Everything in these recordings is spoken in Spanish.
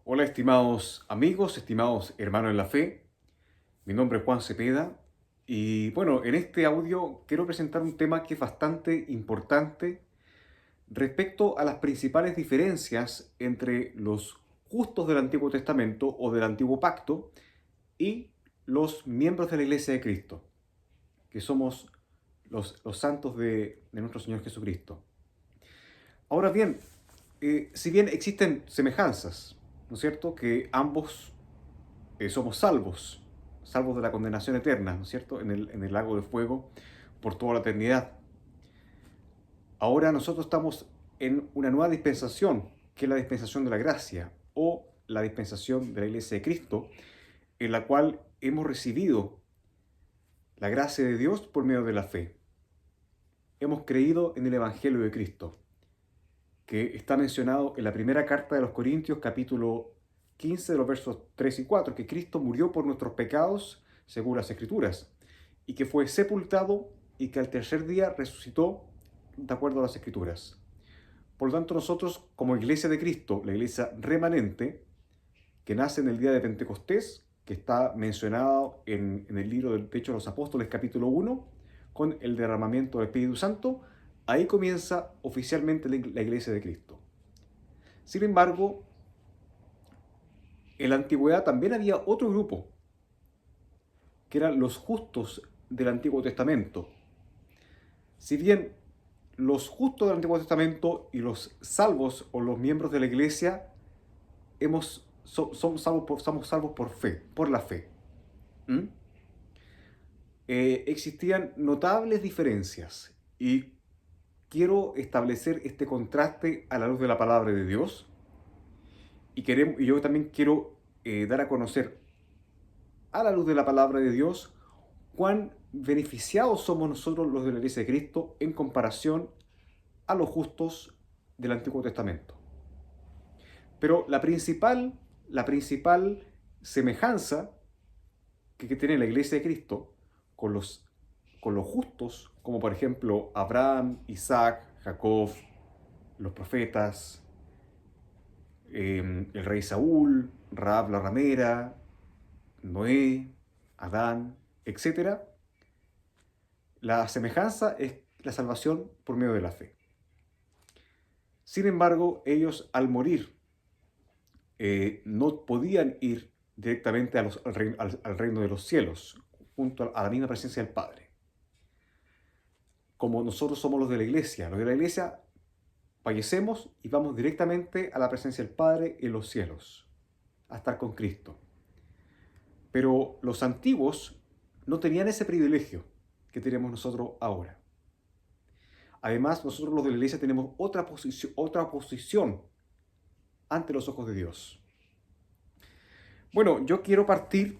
Hola, estimados amigos, estimados hermanos en la fe. Mi nombre es Juan Cepeda y bueno, en este audio quiero presentar un tema que es bastante importante respecto a las principales diferencias entre los justos del Antiguo Testamento o del Antiguo Pacto y los miembros de la Iglesia de Cristo, que somos los santos de nuestro Señor Jesucristo. Ahora bien, si bien existen semejanzas, ¿no es cierto? Que ambos somos salvos de la condenación eterna, ¿no es cierto? En el lago de fuego por toda la eternidad. Ahora nosotros estamos en una nueva dispensación, que es la dispensación de la gracia o la dispensación de la Iglesia de Cristo, en la cual hemos recibido la gracia de Dios por medio de la fe. Hemos creído en el Evangelio de Cristo, que está mencionado en la primera carta de los Corintios, capítulo 15, de los versos 3 y 4, que Cristo murió por nuestros pecados, según las Escrituras, y que fue sepultado y que al tercer día resucitó de acuerdo a las Escrituras. Por lo tanto, nosotros, como Iglesia de Cristo, la Iglesia remanente, que nace en el día de Pentecostés, que está mencionado en el libro del Hechos de los Apóstoles, capítulo 1, con el derramamiento del Espíritu Santo, ahí comienza oficialmente la Iglesia de Cristo. Sin embargo, en la antigüedad también había otro grupo, que eran los justos del Antiguo Testamento. Si bien los justos del Antiguo Testamento y los salvos o los miembros de la Iglesia somos salvos por fe, por la fe. ¿Mm? Existían notables diferencias y quiero establecer este contraste a la luz de la palabra de Dios y yo también quiero dar a conocer a la luz de la palabra de Dios cuán beneficiados somos nosotros los de la Iglesia de Cristo en comparación a los justos del Antiguo Testamento. Pero la principal semejanza que tiene la Iglesia de Cristo con los justos, como por ejemplo Abraham, Isaac, Jacob, los profetas, el rey Saúl, Rahab la ramera, Noé, Adán, etcétera. La semejanza es la salvación por medio de la fe. Sin embargo, ellos al morir no podían ir directamente al reino de los cielos, junto a la misma presencia del Padre. Como nosotros somos los de la iglesia fallecemos y vamos directamente a la presencia del Padre en los cielos, a estar con Cristo. Pero los antiguos no tenían ese privilegio que tenemos nosotros ahora. Además, nosotros los de la iglesia tenemos otra posición ante los ojos de Dios. Bueno, yo quiero partir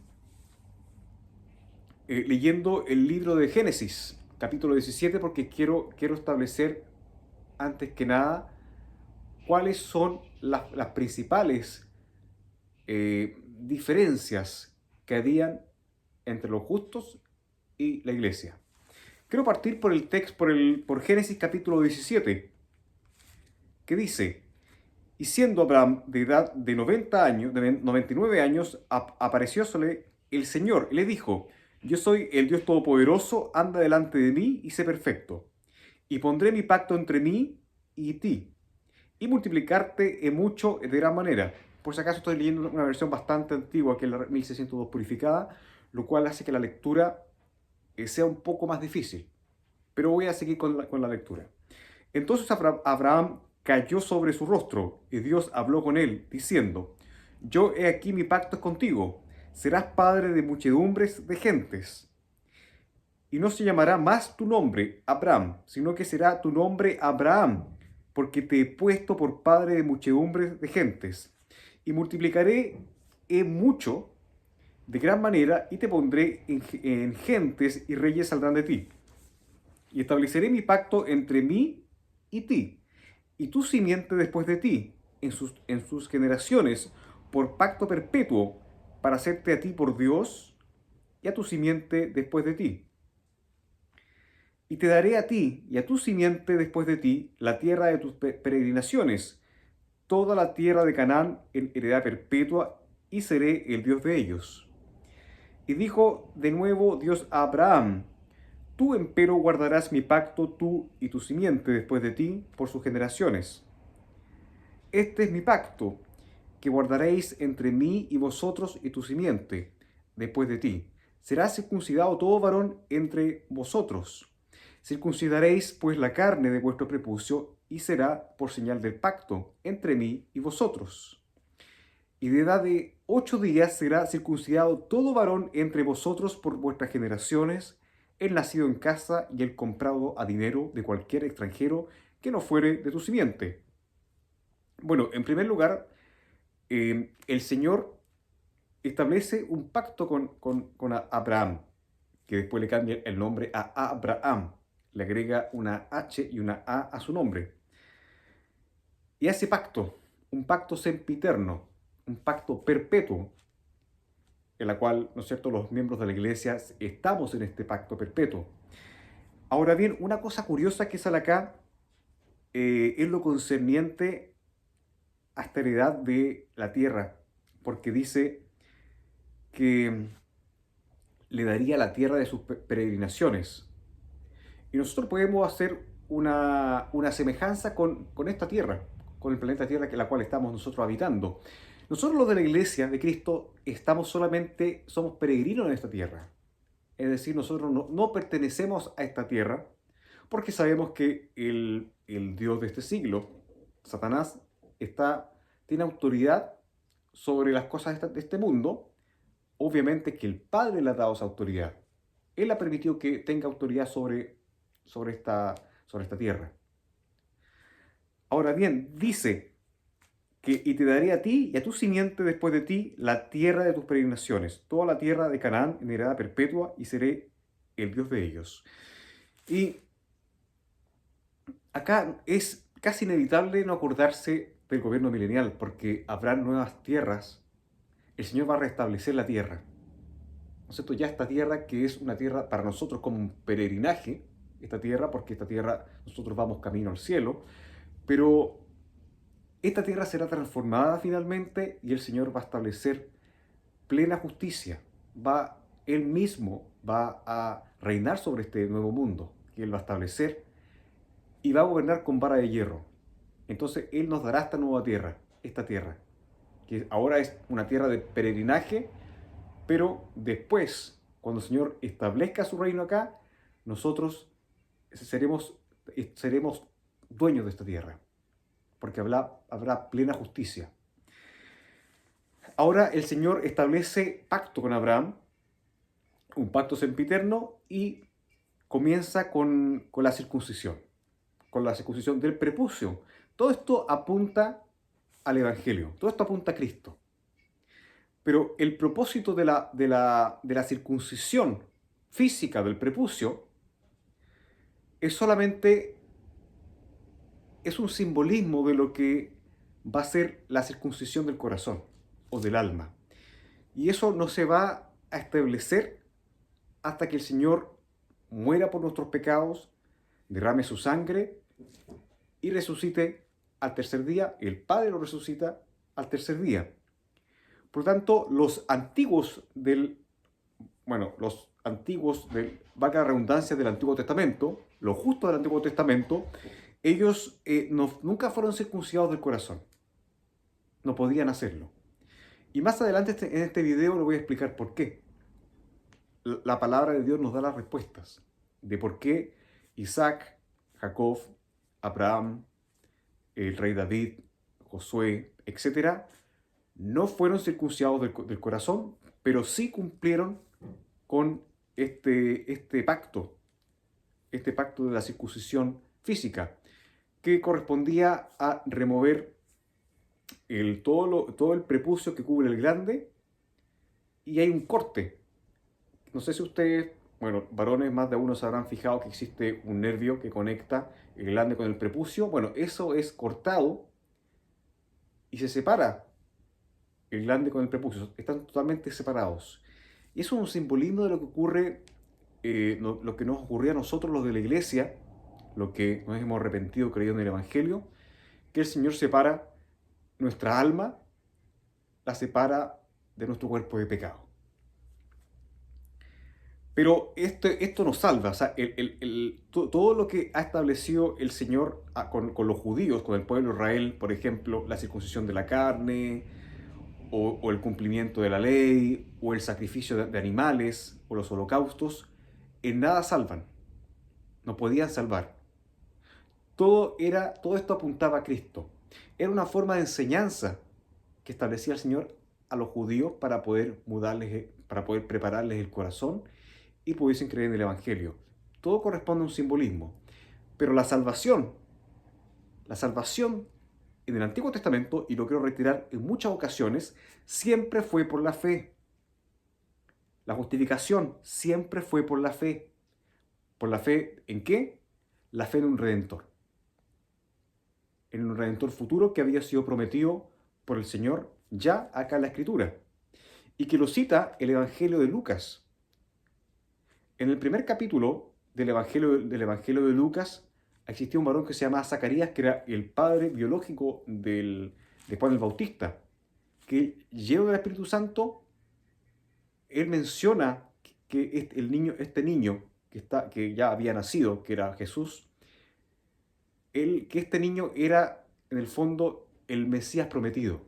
leyendo el libro de Génesis, capítulo 17, porque quiero establecer antes que nada cuáles son las principales diferencias que habían entre los justos y la iglesia. Quiero partir por el texto, por Génesis capítulo 17, que dice: y siendo Abraham de edad de 90 años, de 99 años, apareciósele el Señor y le dijo: yo soy el Dios Todopoderoso, anda delante de mí y sé perfecto. Y pondré mi pacto entre mí y ti, y multiplicarte en mucho de gran manera. Por si acaso estoy leyendo una versión bastante antigua, que es la 1602 purificada, lo cual hace que la lectura sea un poco más difícil. Pero voy a seguir con la lectura. Entonces Abraham cayó sobre su rostro, y Dios habló con él, diciendo: yo he aquí mi pacto es contigo, serás padre de muchedumbres de gentes. Y no se llamará más tu nombre Abraham, sino que será tu nombre Abraham, porque te he puesto por padre de muchedumbres de gentes. Y multiplicaré en mucho, de gran manera, y te pondré en gentes, y reyes saldrán de ti. Y estableceré mi pacto entre mí y ti, y tu simiente después de ti, en sus generaciones, por pacto perpetuo, para hacerte a ti por Dios, y a tu simiente después de ti. Y te daré a ti y a tu simiente después de ti la tierra de tus peregrinaciones, toda la tierra de Canaán en heredad perpetua y seré el Dios de ellos. Y dijo de nuevo Dios a Abraham: Tú empero guardarás mi pacto, tú y tu simiente después de ti, por sus generaciones. Este es mi pacto, que guardaréis entre mí y vosotros y tu simiente, después de ti. Será circuncidado todo varón entre vosotros. Circuncidaréis pues la carne de vuestro prepucio, y será por señal del pacto entre mí y vosotros. Y de edad de 8 días será circuncidado todo varón entre vosotros por vuestras generaciones, el nacido en casa y el comprado a dinero de cualquier extranjero que no fuere de tu simiente. Bueno, en primer lugar, el Señor establece un pacto con Abraham, que después le cambia el nombre a Abraham, le agrega una H y una A a su nombre. Y hace pacto, un pacto sempiterno, un pacto perpetuo, en la cual, ¿no es cierto?, los miembros de la iglesia estamos en este pacto perpetuo. Ahora bien, una cosa curiosa que sale acá es lo concerniente a esta heredad de la tierra, porque dice que le daría la tierra de sus peregrinaciones. Y nosotros podemos hacer una semejanza con esta tierra, con el planeta Tierra en la cual estamos nosotros habitando. Nosotros los de la Iglesia de Cristo somos peregrinos en esta tierra. Es decir, nosotros no pertenecemos a esta tierra porque sabemos que el Dios de este siglo, Satanás, tiene autoridad sobre las cosas de este mundo. Obviamente que el Padre le ha dado esa autoridad. Él ha permitido que tenga autoridad sobre esta tierra. Ahora bien, dice que y te daré a ti y a tu simiente después de ti la tierra de tus peregrinaciones, toda la tierra de Canaán en heredad perpetua, y seré el Dios de ellos. Y acá es casi inevitable no acordarse del gobierno milenial, porque habrá nuevas tierras. El Señor va a restablecer la tierra. ¿No es cierto? Ya esta tierra, que es una tierra para nosotros como un peregrinaje, esta tierra, porque esta tierra nosotros vamos camino al cielo, pero esta tierra será transformada finalmente y el Señor va a establecer plena justicia. Él mismo va a reinar sobre este nuevo mundo que Él va a establecer y va a gobernar con vara de hierro. Entonces Él nos dará esta tierra, que ahora es una tierra de peregrinaje, pero después, cuando el Señor establezca su reino acá, nosotros seremos dueños de esta tierra, porque habrá plena justicia. Ahora el Señor establece pacto con Abraham, un pacto sempiterno, y comienza con la circuncisión del prepucio. Todo esto apunta al Evangelio, todo esto apunta a Cristo. Pero el propósito de la circuncisión física del prepucio es un simbolismo de lo que va a ser la circuncisión del corazón o del alma. Y eso no se va a establecer hasta que el Señor muera por nuestros pecados, derrame su sangre y resucite al tercer día. El Padre lo resucita al tercer día. Por lo tanto, valga la redundancia, del Antiguo Testamento, los justos del Antiguo Testamento, ellos nunca fueron circuncidados del corazón. No podían hacerlo. Y más adelante en este video le voy a explicar por qué. La palabra de Dios nos da las respuestas de por qué Isaac, Jacob, Abraham, el rey David, Josué, etc., no fueron circuncidados del corazón, pero sí cumplieron con este pacto de la circuncisión física, que correspondía a remover todo el prepucio que cubre el glande, y hay un corte. No sé si ustedes, varones, más de uno se habrán fijado que existe un nervio que conecta el glande con el prepucio. Bueno, eso es cortado y se separa el glande con el prepucio, están totalmente separados. Y eso es un simbolismo de lo que ocurre, lo que nos ocurría a nosotros los de la iglesia, lo que nos hemos arrepentido creyendo en el Evangelio, que el Señor separa nuestra alma la separa de nuestro cuerpo de pecado. Pero esto nos salva, o sea, todo lo que ha establecido el Señor con los judíos, con el pueblo de Israel, por ejemplo, la circuncisión de la carne, o el cumplimiento de la ley, o el sacrificio de animales, o los holocaustos, en nada salvan, no podían salvar. Todo esto apuntaba a Cristo. Era una forma de enseñanza que establecía el Señor a los judíos para poder para poder prepararles el corazón y pudiesen creer en el Evangelio. Todo corresponde a un simbolismo. Pero la salvación en el Antiguo Testamento, y lo quiero retirar en muchas ocasiones, siempre fue por la fe. La justificación siempre fue por la fe. ¿Por la fe en qué? La fe en un Redentor. En un Redentor futuro que había sido prometido por el Señor ya acá en la Escritura. Y que lo cita el Evangelio de Lucas. En el primer capítulo del Evangelio de Lucas existía un varón que se llamaba Zacarías, que era el padre biológico de Juan el Bautista, que lleno del Espíritu Santo, él menciona que este niño que ya había nacido, que era Jesús, que este niño era en el fondo el Mesías prometido,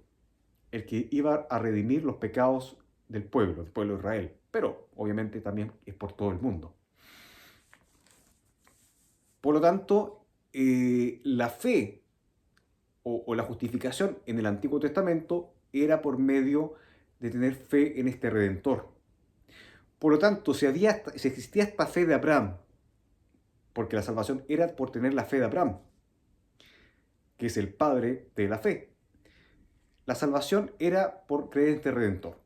el que iba a redimir los pecados del pueblo de Israel, pero obviamente también es por todo el mundo. Por lo tanto, la fe o la justificación en el Antiguo Testamento era por medio de tener fe en este Redentor. Por lo tanto, si existía esta fe de Abraham, porque la salvación era por tener la fe de Abraham, que es el padre de la fe, la salvación era por creer en este Redentor.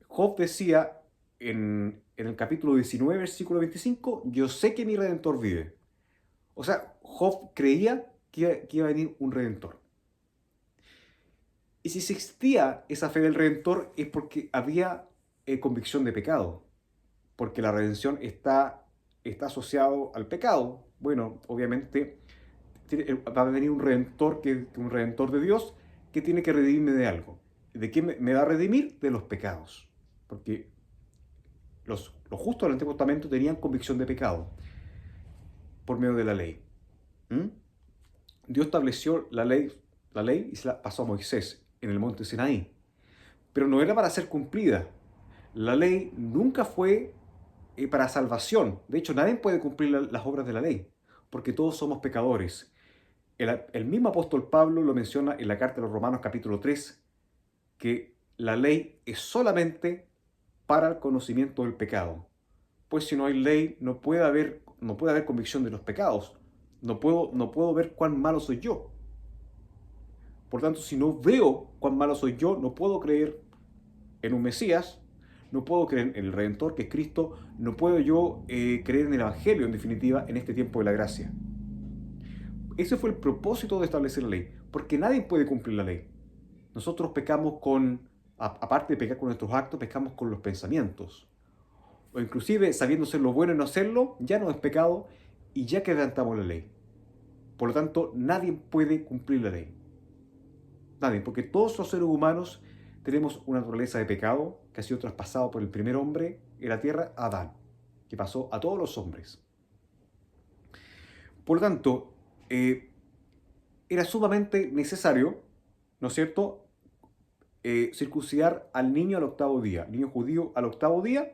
Job decía en el capítulo 19, versículo 25, yo sé que mi Redentor vive. O sea, Job creía que iba a venir un Redentor. Y si existía esa fe del Redentor es porque había convicción de pecado, porque la redención está asociado al pecado. Bueno, obviamente va a venir un Redentor, un Redentor de Dios, que tiene que redimirme de algo. ¿De qué me va a redimir? De los pecados. Porque los justos del Antiguo Testamento tenían convicción de pecado por medio de la ley. ¿Mm? Dios estableció la ley y se la pasó a Moisés en el monte Sinaí. Pero no era para ser cumplida. La ley nunca fue para salvación. De hecho, nadie puede cumplir las obras de la ley, porque todos somos pecadores. El mismo apóstol Pablo lo menciona en la carta de los Romanos capítulo 3, que la ley es solamente para el conocimiento del pecado. Pues si no hay ley, no puede haber convicción de los pecados. No puedo ver cuán malo soy yo. Por tanto, si no veo cuán malo soy yo, no puedo creer en un Mesías, no puedo creer en el Redentor, que es Cristo, no puedo yo creer en el Evangelio, en definitiva, en este tiempo de la gracia. Ese fue el propósito de establecer la ley, porque nadie puede cumplir la ley. Nosotros pecamos aparte de pecar con nuestros actos, pecamos con los pensamientos. O inclusive, sabiendo ser lo bueno y no hacerlo, ya no es pecado y ya quebrantamos la ley. Por lo tanto, nadie puede cumplir la ley. Nadie, porque todos los seres humanos tenemos una naturaleza de pecado que ha sido traspasado por el primer hombre en la tierra, Adán, que pasó a todos los hombres. Por lo tanto, era sumamente necesario, ¿no es cierto?, circuncidar al niño al octavo día, niño judío al octavo día,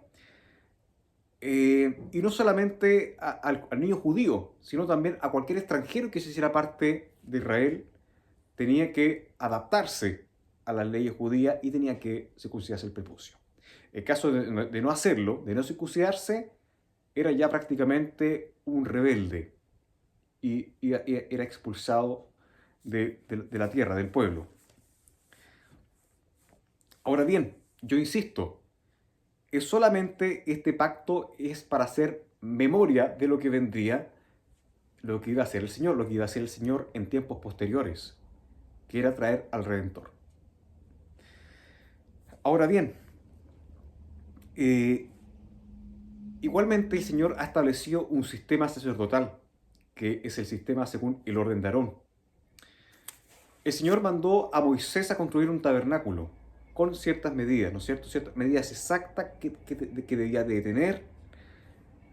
y no solamente al niño judío, sino también a cualquier extranjero que se hiciera parte de Israel, tenía que adaptarse a las leyes judías y tenía que circuncidarse el prepucio. El caso de no hacerlo, de no circuncidarse, era ya prácticamente un rebelde y era expulsado de la tierra, del pueblo. Ahora bien, yo insisto, este pacto es para hacer memoria de lo que vendría, lo que iba a hacer el Señor, lo que iba a hacer el Señor en tiempos posteriores, que era traer al Redentor. Ahora bien, igualmente el Señor ha establecido un sistema sacerdotal, que es el sistema según el orden de Aarón. el Señor mandó a Moisés a construir un tabernáculo con ciertas medidas, ¿no es cierto? Ciertas medidas exactas que debía de tener.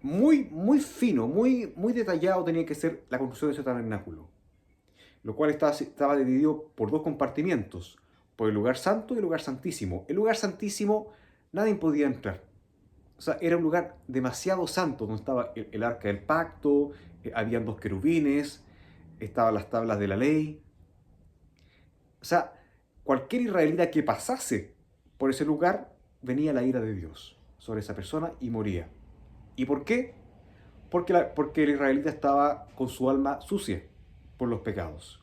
Muy, muy fino, muy, muy detallado tenía que ser la construcción de ese tabernáculo, lo cual estaba dividido por dos compartimientos, por el lugar santo y el lugar santísimo. El lugar santísimo nadie podía entrar. O sea, era un lugar demasiado santo, donde estaba el arca del pacto, habían dos querubines, estaban las tablas de la ley. O sea, cualquier israelita que pasase por ese lugar, venía la ira de Dios sobre esa persona y moría. ¿Y por qué? Porque el israelita estaba con su alma sucia por los pecados.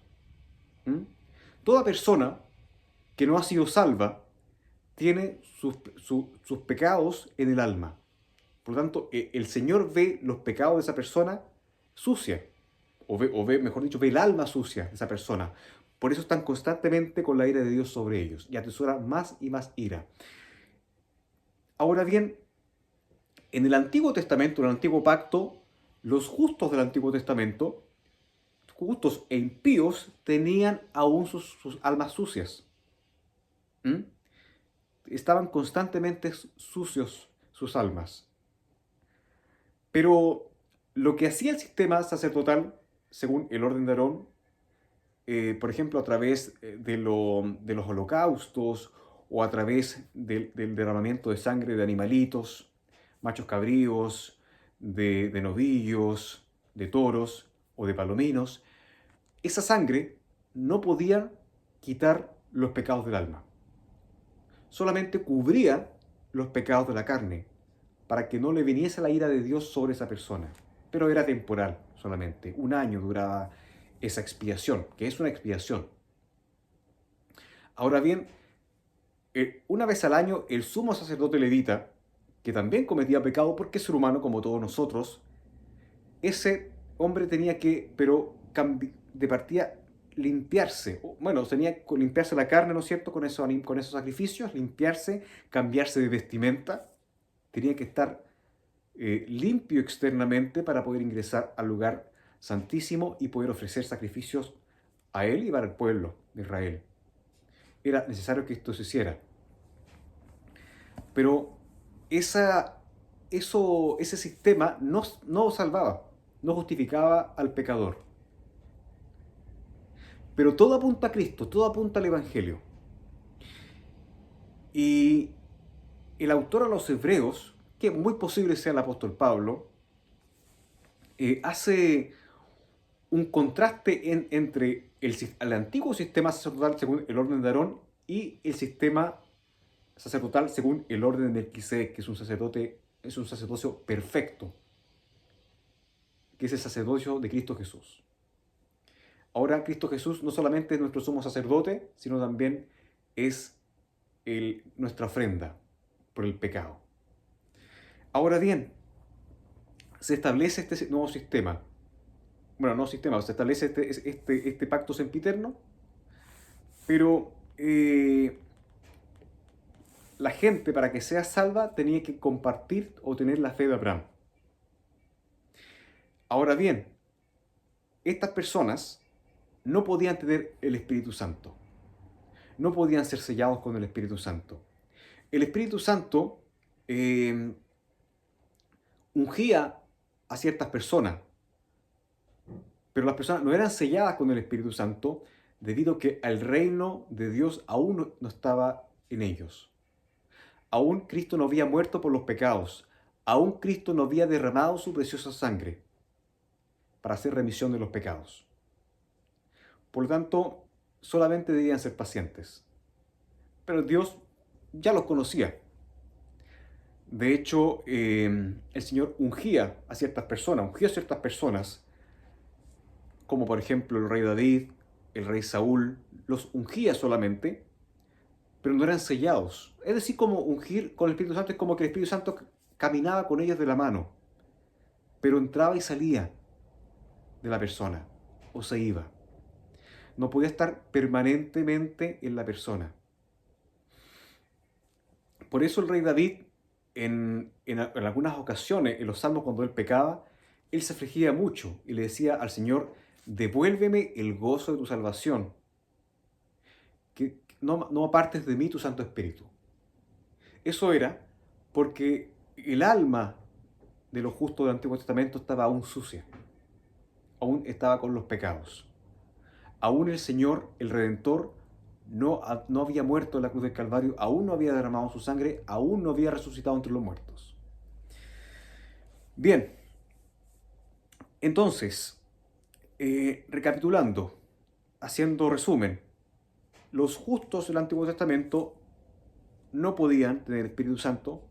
¿Mm? Toda persona que no ha sido salva tiene sus pecados en el alma. Por lo tanto, el Señor ve los pecados de esa persona sucia, mejor dicho, ve el alma sucia de esa persona. Por eso están constantemente con la ira de Dios sobre ellos y atesoran más y más ira. Ahora bien, en el Antiguo Testamento, en el Antiguo Pacto, los justos del Antiguo Testamento, justos e impíos, tenían aún sus almas sucias. ¿Mm? Estaban constantemente sucios sus almas. Pero lo que hacía el sistema sacerdotal, según el orden de Aarón, por ejemplo, a través de los holocaustos o a través del derramamiento de sangre de animalitos, machos cabríos, de novillos, de toros o de palominos, esa sangre no podía quitar los pecados del alma. Solamente cubría los pecados de la carne, para que no le viniese la ira de Dios sobre esa persona. Pero era temporal solamente. Un año duraba esa expiación, que es una expiación. Ahora bien, una vez al año el sumo sacerdote levita, que también cometía pecado porque es ser humano como todos nosotros, ese hombre tenía que, pero de partida, limpiarse. Bueno, tenía que limpiarse la carne, ¿no es cierto?, con esos sacrificios, limpiarse, cambiarse de vestimenta. Tenía que estar limpio externamente para poder ingresar al lugar santísimo y poder ofrecer sacrificios a él y para el pueblo de Israel. Era necesario que esto se hiciera. Pero ese sistema no salvaba, no justificaba al pecador. Pero todo apunta a Cristo, todo apunta al Evangelio. Y el autor a los Hebreos, que muy posible sea el apóstol Pablo, hace un contraste entre el antiguo sistema sacerdotal según el orden de Aarón y el sistema sacerdotal según el orden de Melquisedec, que es un sacerdocio perfecto, que es el sacerdocio de Cristo Jesús. Ahora Cristo Jesús no solamente es nuestro sumo sacerdote, sino también es nuestra ofrenda por el pecado. Ahora bien, se establece este nuevo sistema. Bueno, no sistema, se establece este pacto sempiterno, pero la gente, para que sea salva, tenía que compartir o tener la fe de Abraham. Ahora bien, estas personas no podían tener el Espíritu Santo. No podían ser sellados con el Espíritu Santo. El Espíritu Santo ungía a ciertas personas, pero las personas no eran selladas con el Espíritu Santo debido a que el reino de Dios aún no estaba en ellos. Aún Cristo no había muerto por los pecados. Aún Cristo no había derramado su preciosa sangre para hacer remisión de los pecados. Por lo tanto, solamente debían ser pacientes. Pero Dios ya los conocía. De hecho, el Señor ungía a ciertas personas, como por ejemplo el rey David, el rey Saúl, los ungía solamente, pero no eran sellados. Es decir, como ungir con el Espíritu Santo es como que el Espíritu Santo caminaba con ellos de la mano, pero entraba y salía de la persona, o se iba. No podía estar permanentemente en la persona. Por eso el rey David, en algunas ocasiones, en los salmos cuando él pecaba, él se afligía mucho y le decía al Señor: devuélveme el gozo de tu salvación. que no apartes de mí tu Santo Espíritu. Eso era porque el alma de los justos del Antiguo Testamento estaba aún sucia, aún estaba con los pecados. Aún el Señor, el Redentor, no había muerto en la cruz del Calvario, aún no había derramado su sangre, aún no había resucitado entre los muertos. Bien, entonces, recapitulando, haciendo resumen, los justos del Antiguo Testamento no podían tener Espíritu Santo,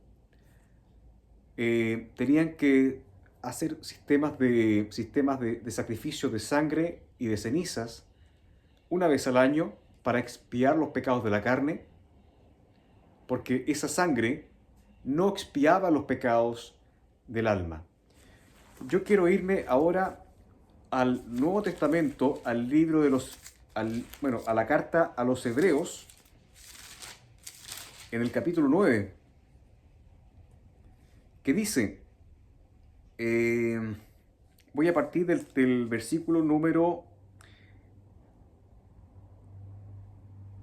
tenían que hacer sistemas de sacrificio de sangre y de cenizas una vez al año para expiar los pecados de la carne, porque esa sangre no expiaba los pecados del alma. Yo quiero irme ahora al Nuevo Testamento, al libro de a la carta a los Hebreos, en el capítulo 9, que dice, voy a partir del versículo número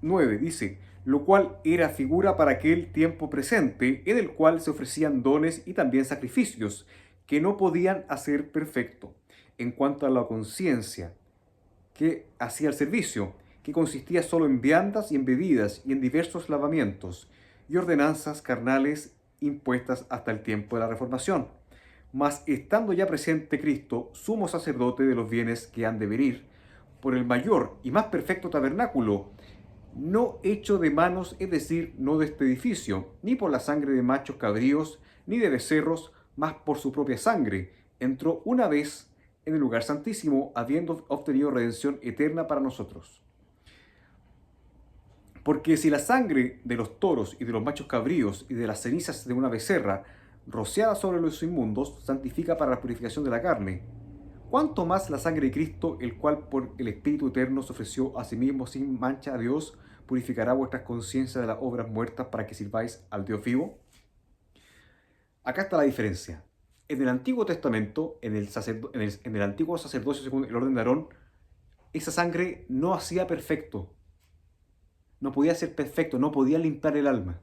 9, dice, lo cual era figura para aquel tiempo presente, en el cual se ofrecían dones y también sacrificios, que no podían hacer perfecto, en cuanto a la conciencia que hacía el servicio, que consistía solo en viandas y en bebidas y en diversos lavamientos y ordenanzas carnales impuestas hasta el tiempo de la Reformación. Mas estando ya presente Cristo, sumo sacerdote de los bienes que han de venir, por el mayor y más perfecto tabernáculo, no hecho de manos, es decir, no de este edificio, ni por la sangre de machos cabríos, ni de becerros, mas por su propia sangre, entró una vez en el lugar santísimo, habiendo obtenido redención eterna para nosotros. Porque si la sangre de los toros y de los machos cabríos y de las cenizas de una becerra, rociada sobre los inmundos, santifica para la purificación de la carne, ¿cuánto más la sangre de Cristo, el cual por el Espíritu Eterno se ofreció a sí mismo sin mancha a Dios, purificará vuestras conciencias de las obras muertas para que sirváis al Dios vivo? Acá está la diferencia. En el Antiguo Testamento, en el antiguo sacerdocio según el orden de Aarón, esa sangre no hacía perfecto. No podía ser perfecto, no podía limpiar el alma.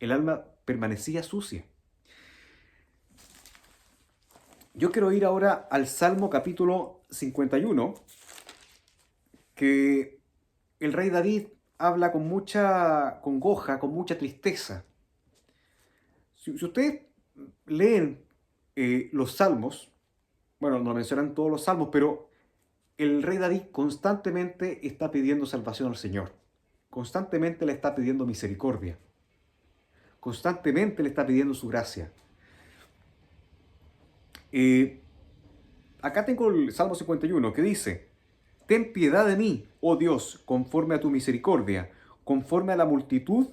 El alma permanecía sucia. Yo quiero ir ahora al Salmo capítulo 51, que el rey David habla con mucha congoja, con mucha tristeza. Si ustedes leen los salmos, bueno, no mencionan todos los salmos, pero el rey David constantemente está pidiendo salvación al Señor. Constantemente le está pidiendo misericordia. Constantemente le está pidiendo su gracia. Acá tengo el Salmo 51 que dice, ten piedad de mí, oh Dios, conforme a tu misericordia, conforme a la multitud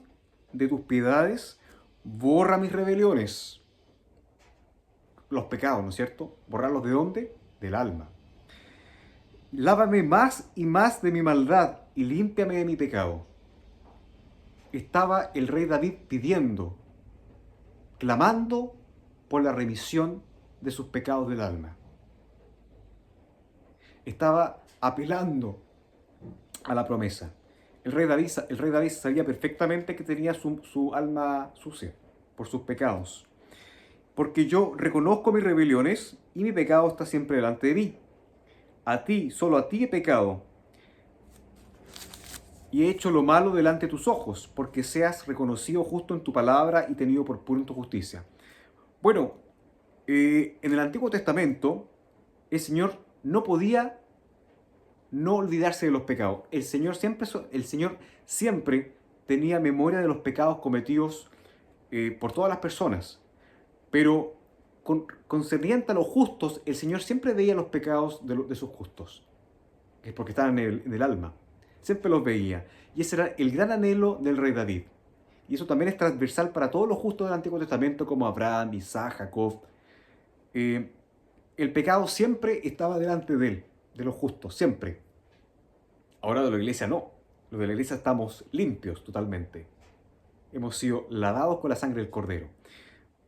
de tus piedades, borra mis rebeliones. Los pecados, ¿no es cierto? ¿Borrarlos de dónde? Del alma. Lávame más y más de mi maldad y límpiame de mi pecado. Estaba el rey David pidiendo, clamando por la remisión de sus pecados del alma. Estaba apelando a la promesa. El rey David sabía perfectamente que tenía su alma sucia por sus pecados. Porque yo reconozco mis rebeliones y mi pecado está siempre delante de mí. A ti, solo a ti he pecado y he hecho lo malo delante de tus ojos, porque seas reconocido justo en tu palabra y tenido por puro en tu justicia. Bueno, en el Antiguo Testamento, el Señor no podía no olvidarse de los pecados. El Señor siempre tenía memoria de los pecados cometidos por todas las personas. Pero concerniente a los justos, el Señor siempre veía los pecados de sus justos. Es porque estaban en el alma. Siempre los veía. Y ese era el gran anhelo del rey David. Y eso también es transversal para todos los justos del Antiguo Testamento, como Abraham, Isaac, Jacob. El pecado siempre estaba delante de él, de los justos, siempre. Ahora de la iglesia no. Los de la iglesia estamos limpios totalmente. Hemos sido lavados con la sangre del Cordero.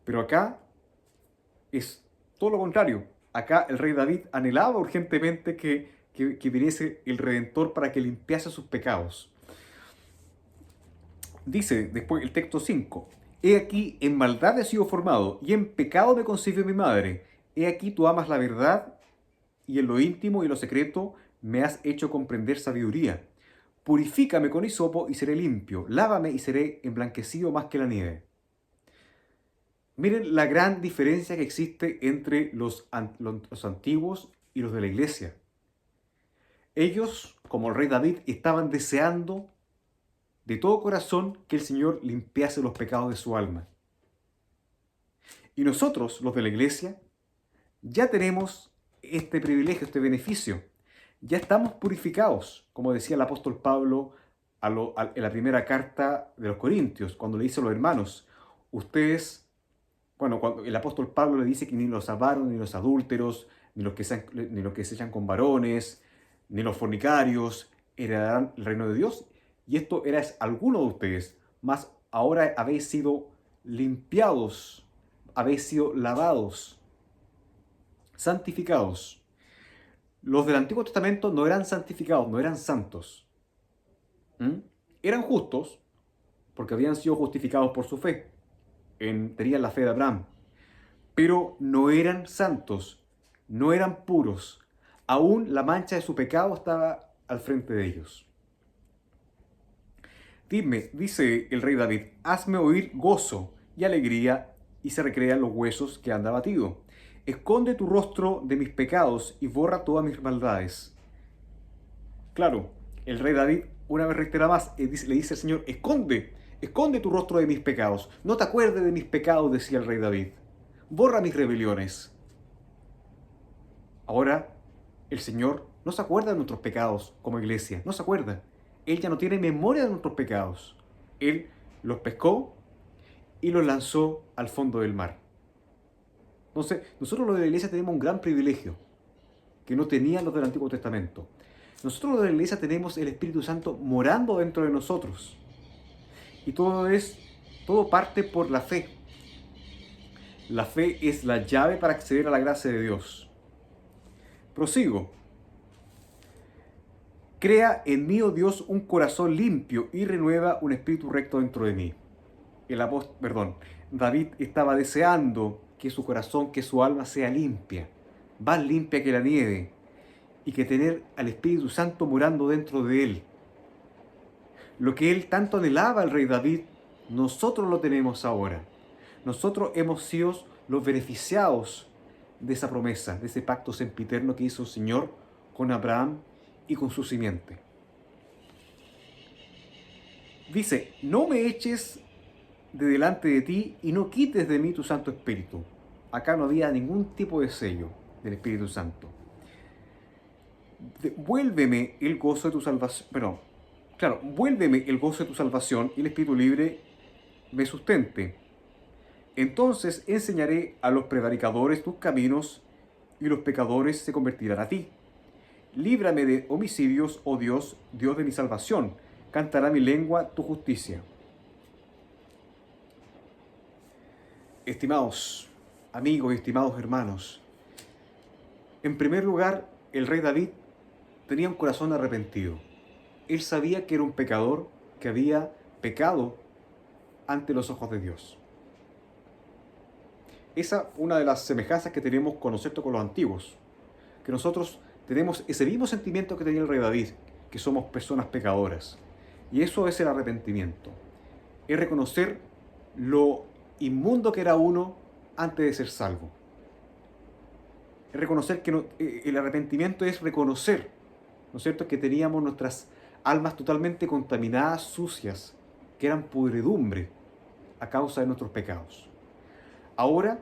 Pero acá es todo lo contrario. Acá el rey David anhelaba urgentemente que viniese el Redentor para que limpiase sus pecados. Dice después el texto 5: He aquí, en maldad he sido formado, y en pecado me concibió mi madre. He aquí, tú amas la verdad, y en lo íntimo y lo secreto me has hecho comprender sabiduría. Purifícame con hisopo y seré limpio, lávame y seré emblanquecido más que la nieve. Miren la gran diferencia que existe entre los antiguos y los de la iglesia. Ellos, como el rey David, estaban deseando de todo corazón que el Señor limpiase los pecados de su alma. Y nosotros, los de la iglesia, ya tenemos este privilegio, este beneficio. Ya estamos purificados, como decía el apóstol Pablo en la primera carta de los Corintios, cuando le dice a los hermanos, ustedes, bueno, cuando el apóstol Pablo le dice que ni los avaros, ni los adúlteros, ni los que se echan con varones, ni los fornicarios heredarán el reino de Dios. Y esto era alguno de ustedes, mas ahora habéis sido limpiados, habéis sido lavados, santificados. Los del Antiguo Testamento no eran santificados, no eran santos. ¿Mm? Eran justos porque habían sido justificados por su fe. Tenían la fe de Abraham. Pero no eran santos, no eran puros. Aún la mancha de su pecado estaba al frente de ellos. Dime, dice el rey David, hazme oír gozo y alegría y se recrean los huesos que han abatido. Esconde tu rostro de mis pecados y borra todas mis maldades. Claro, el rey David una vez reitera más, le dice al Señor, esconde tu rostro de mis pecados. No te acuerdes de mis pecados, decía el rey David. Borra mis rebeliones. Ahora, el Señor no se acuerda de nuestros pecados como iglesia, no se acuerda. Él ya no tiene memoria de nuestros pecados. Él los pescó y los lanzó al fondo del mar. Entonces, nosotros los de la iglesia tenemos un gran privilegio que no tenían los del Antiguo Testamento. Nosotros los de la iglesia tenemos el Espíritu Santo morando dentro de nosotros. Y todo parte por la fe. La fe es la llave para acceder a la gracia de Dios. Prosigo. Crea en mí, oh Dios, un corazón limpio y renueva un espíritu recto dentro de mí. David estaba deseando que su corazón, que su alma sea limpia, más limpia que la nieve, y que tener al Espíritu Santo morando dentro de él. Lo que él tanto anhelaba, el rey David, nosotros lo tenemos ahora. Nosotros hemos sido los beneficiados de esa promesa, de ese pacto sempiterno que hizo el Señor con Abraham y con su simiente. Dice, no me eches de delante de ti y no quites de mí tu Santo Espíritu. Acá no había ningún tipo de sello del Espíritu Santo. Vuélveme el gozo de tu salvación. Vuélveme el gozo de tu salvación y el Espíritu libre me sustente. Entonces enseñaré a los prevaricadores tus caminos y los pecadores se convertirán a ti. Líbrame de homicidios, oh Dios, Dios de mi salvación. Cantará mi lengua tu justicia. Estimados amigos y estimados hermanos, en primer lugar, el rey David tenía un corazón arrepentido. Él sabía que era un pecador que había pecado ante los ojos de Dios. Esa es una de las semejanzas que tenemos con los antiguos, que nosotros tenemos ese mismo sentimiento que tenía el rey David, que somos personas pecadoras. Y eso es el arrepentimiento. Es reconocer lo inmundo que era uno antes de ser salvo. Es reconocer que el arrepentimiento es reconocer, ¿no es cierto?, que teníamos nuestras almas totalmente contaminadas, sucias, que eran pudredumbre a causa de nuestros pecados. Ahora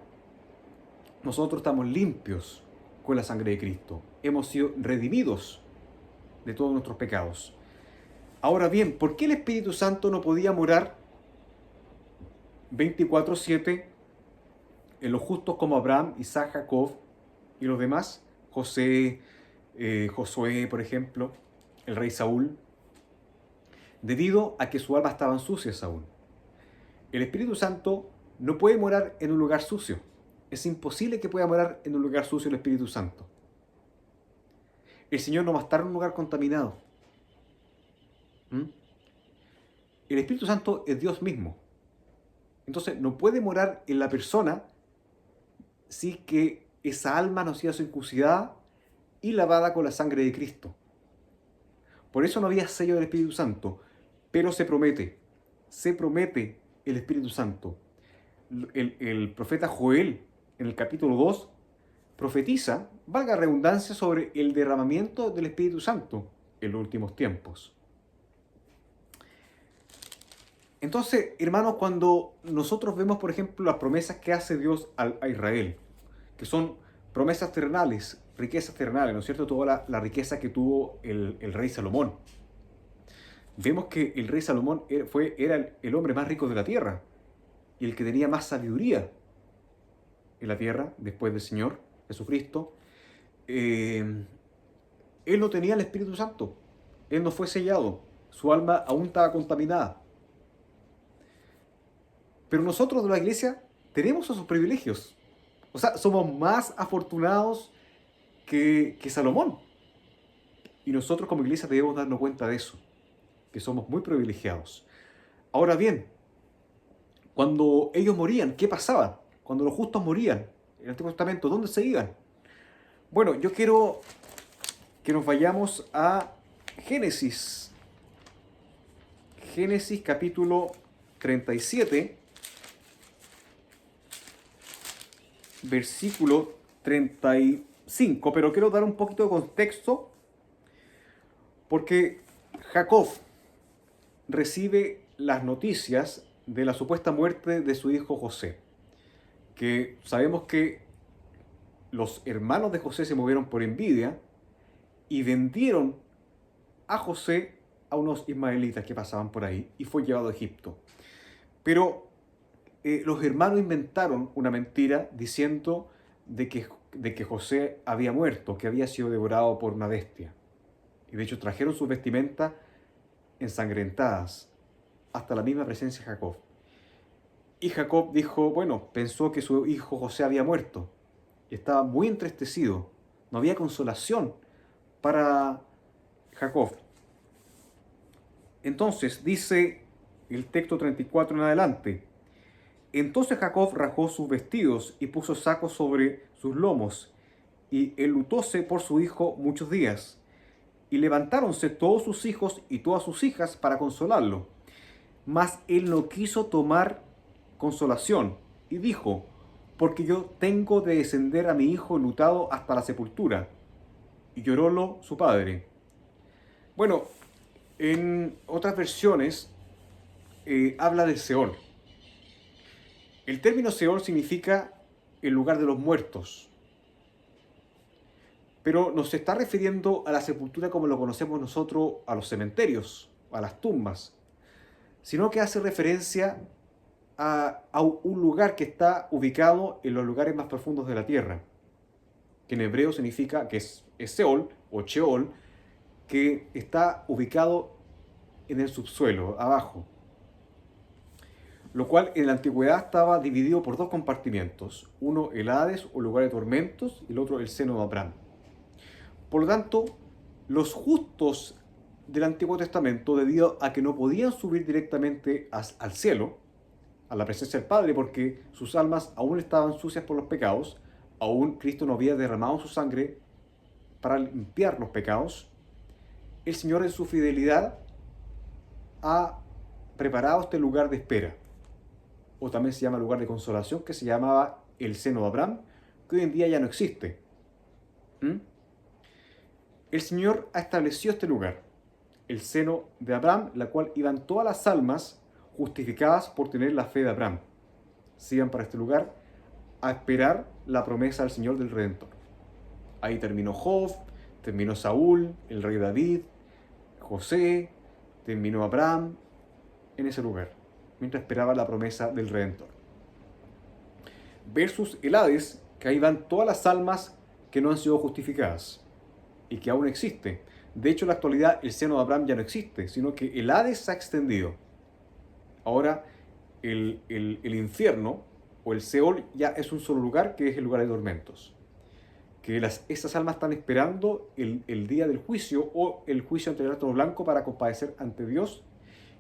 nosotros estamos limpios con la sangre de Cristo. Hemos sido redimidos de todos nuestros pecados. Ahora bien, ¿por qué el Espíritu Santo no podía morar 24/7 en los justos como Abraham, Isaac, Jacob y los demás? José, Josué, por ejemplo, el rey Saúl. Debido a que su alma estaba sucia aún. El Espíritu Santo no puede morar en un lugar sucio. Es imposible que pueda morar en un lugar sucio el Espíritu Santo. El Señor no va a estar en un lugar contaminado. el Espíritu Santo es Dios mismo. Entonces no puede morar en la persona si que esa alma no ha sido circuncidada y lavada con la sangre de Cristo. Por eso no había sello del Espíritu Santo, pero se promete el Espíritu Santo. El profeta Joel, en el capítulo 2, profetiza, valga la redundancia, sobre el derramamiento del Espíritu Santo en los últimos tiempos. Entonces, hermanos, cuando nosotros vemos, por ejemplo, las promesas que hace Dios a Israel, que son promesas terrenales, riquezas terrenales, ¿no es cierto? Toda la riqueza que tuvo el rey Salomón. Vemos que el rey Salomón era el hombre más rico de la tierra y el que tenía más sabiduría en la tierra después del Señor Jesucristo. Él no tenía el Espíritu Santo, él no fue sellado, su alma aún estaba contaminada. Pero nosotros de la iglesia tenemos esos privilegios. O sea, somos más afortunados que Salomón. Y nosotros como iglesia debemos darnos cuenta de eso, que somos muy privilegiados. Ahora bien, cuando ellos morían, ¿qué pasaba? Cuando los justos morían en el Antiguo Testamento, ¿dónde se iban? Bueno, yo quiero que nos vayamos a Génesis. Génesis capítulo 37, versículo 35, pero quiero dar un poquito de contexto porque Jacob recibe las noticias de la supuesta muerte de su hijo José, que sabemos que los hermanos de José se movieron por envidia y vendieron a José a unos ismaelitas que pasaban por ahí y fue llevado a Egipto. Pero los hermanos inventaron una mentira diciendo de que José había muerto, que había sido devorado por una bestia. Y de hecho trajeron sus vestimentas ensangrentadas hasta la misma presencia de Jacob. Y Jacob dijo, bueno, pensó que su hijo José había muerto. Y estaba muy entristecido. No había consolación para Jacob. Entonces dice el texto 34 en adelante. Entonces Jacob rajó sus vestidos y puso sacos sobre sus lomos, y enlutóse por su hijo muchos días. Y levantáronse todos sus hijos y todas sus hijas para consolarlo. Mas él no quiso tomar consolación, y dijo, porque yo tengo de descender a mi hijo enlutado hasta la sepultura. Y llorólo su padre. Bueno, en otras versiones habla del Seol. El término Seol significa el lugar de los muertos, pero no se está refiriendo a la sepultura como lo conocemos nosotros, a los cementerios, a las tumbas, sino que hace referencia a un lugar que está ubicado en los lugares más profundos de la tierra, que en hebreo significa que es Seol o Sheol, que está ubicado en el subsuelo, abajo. Lo cual en la antigüedad estaba dividido por dos compartimientos, uno el Hades o lugar de tormentos y el otro el seno de Abraham. Por lo tanto, los justos del Antiguo Testamento, debido a que no podían subir directamente al cielo, a la presencia del Padre, porque sus almas aún estaban sucias por los pecados, aún Cristo no había derramado su sangre para limpiar los pecados, el Señor en su fidelidad ha preparado este lugar de espera, o también se llama lugar de consolación, que se llamaba el seno de Abraham, que hoy en día ya no existe. El Señor ha establecido este lugar, el seno de Abraham, la cual iban todas las almas justificadas por tener la fe de Abraham. Se iban para este lugar a esperar la promesa del Señor del Redentor. Ahí terminó Job, terminó Saúl, el rey David, José, terminó Abraham, en ese lugar, mientras esperaba la promesa del Redentor. Versus el Hades, que ahí van todas las almas que no han sido justificadas y que aún existe. De hecho, en la actualidad el seno de Abraham ya no existe, sino que el Hades se ha extendido. Ahora el infierno o el Seol ya es un solo lugar, que es el lugar de tormentos. Que esas almas están esperando el día del juicio o el juicio ante el trono blanco para comparecer ante Dios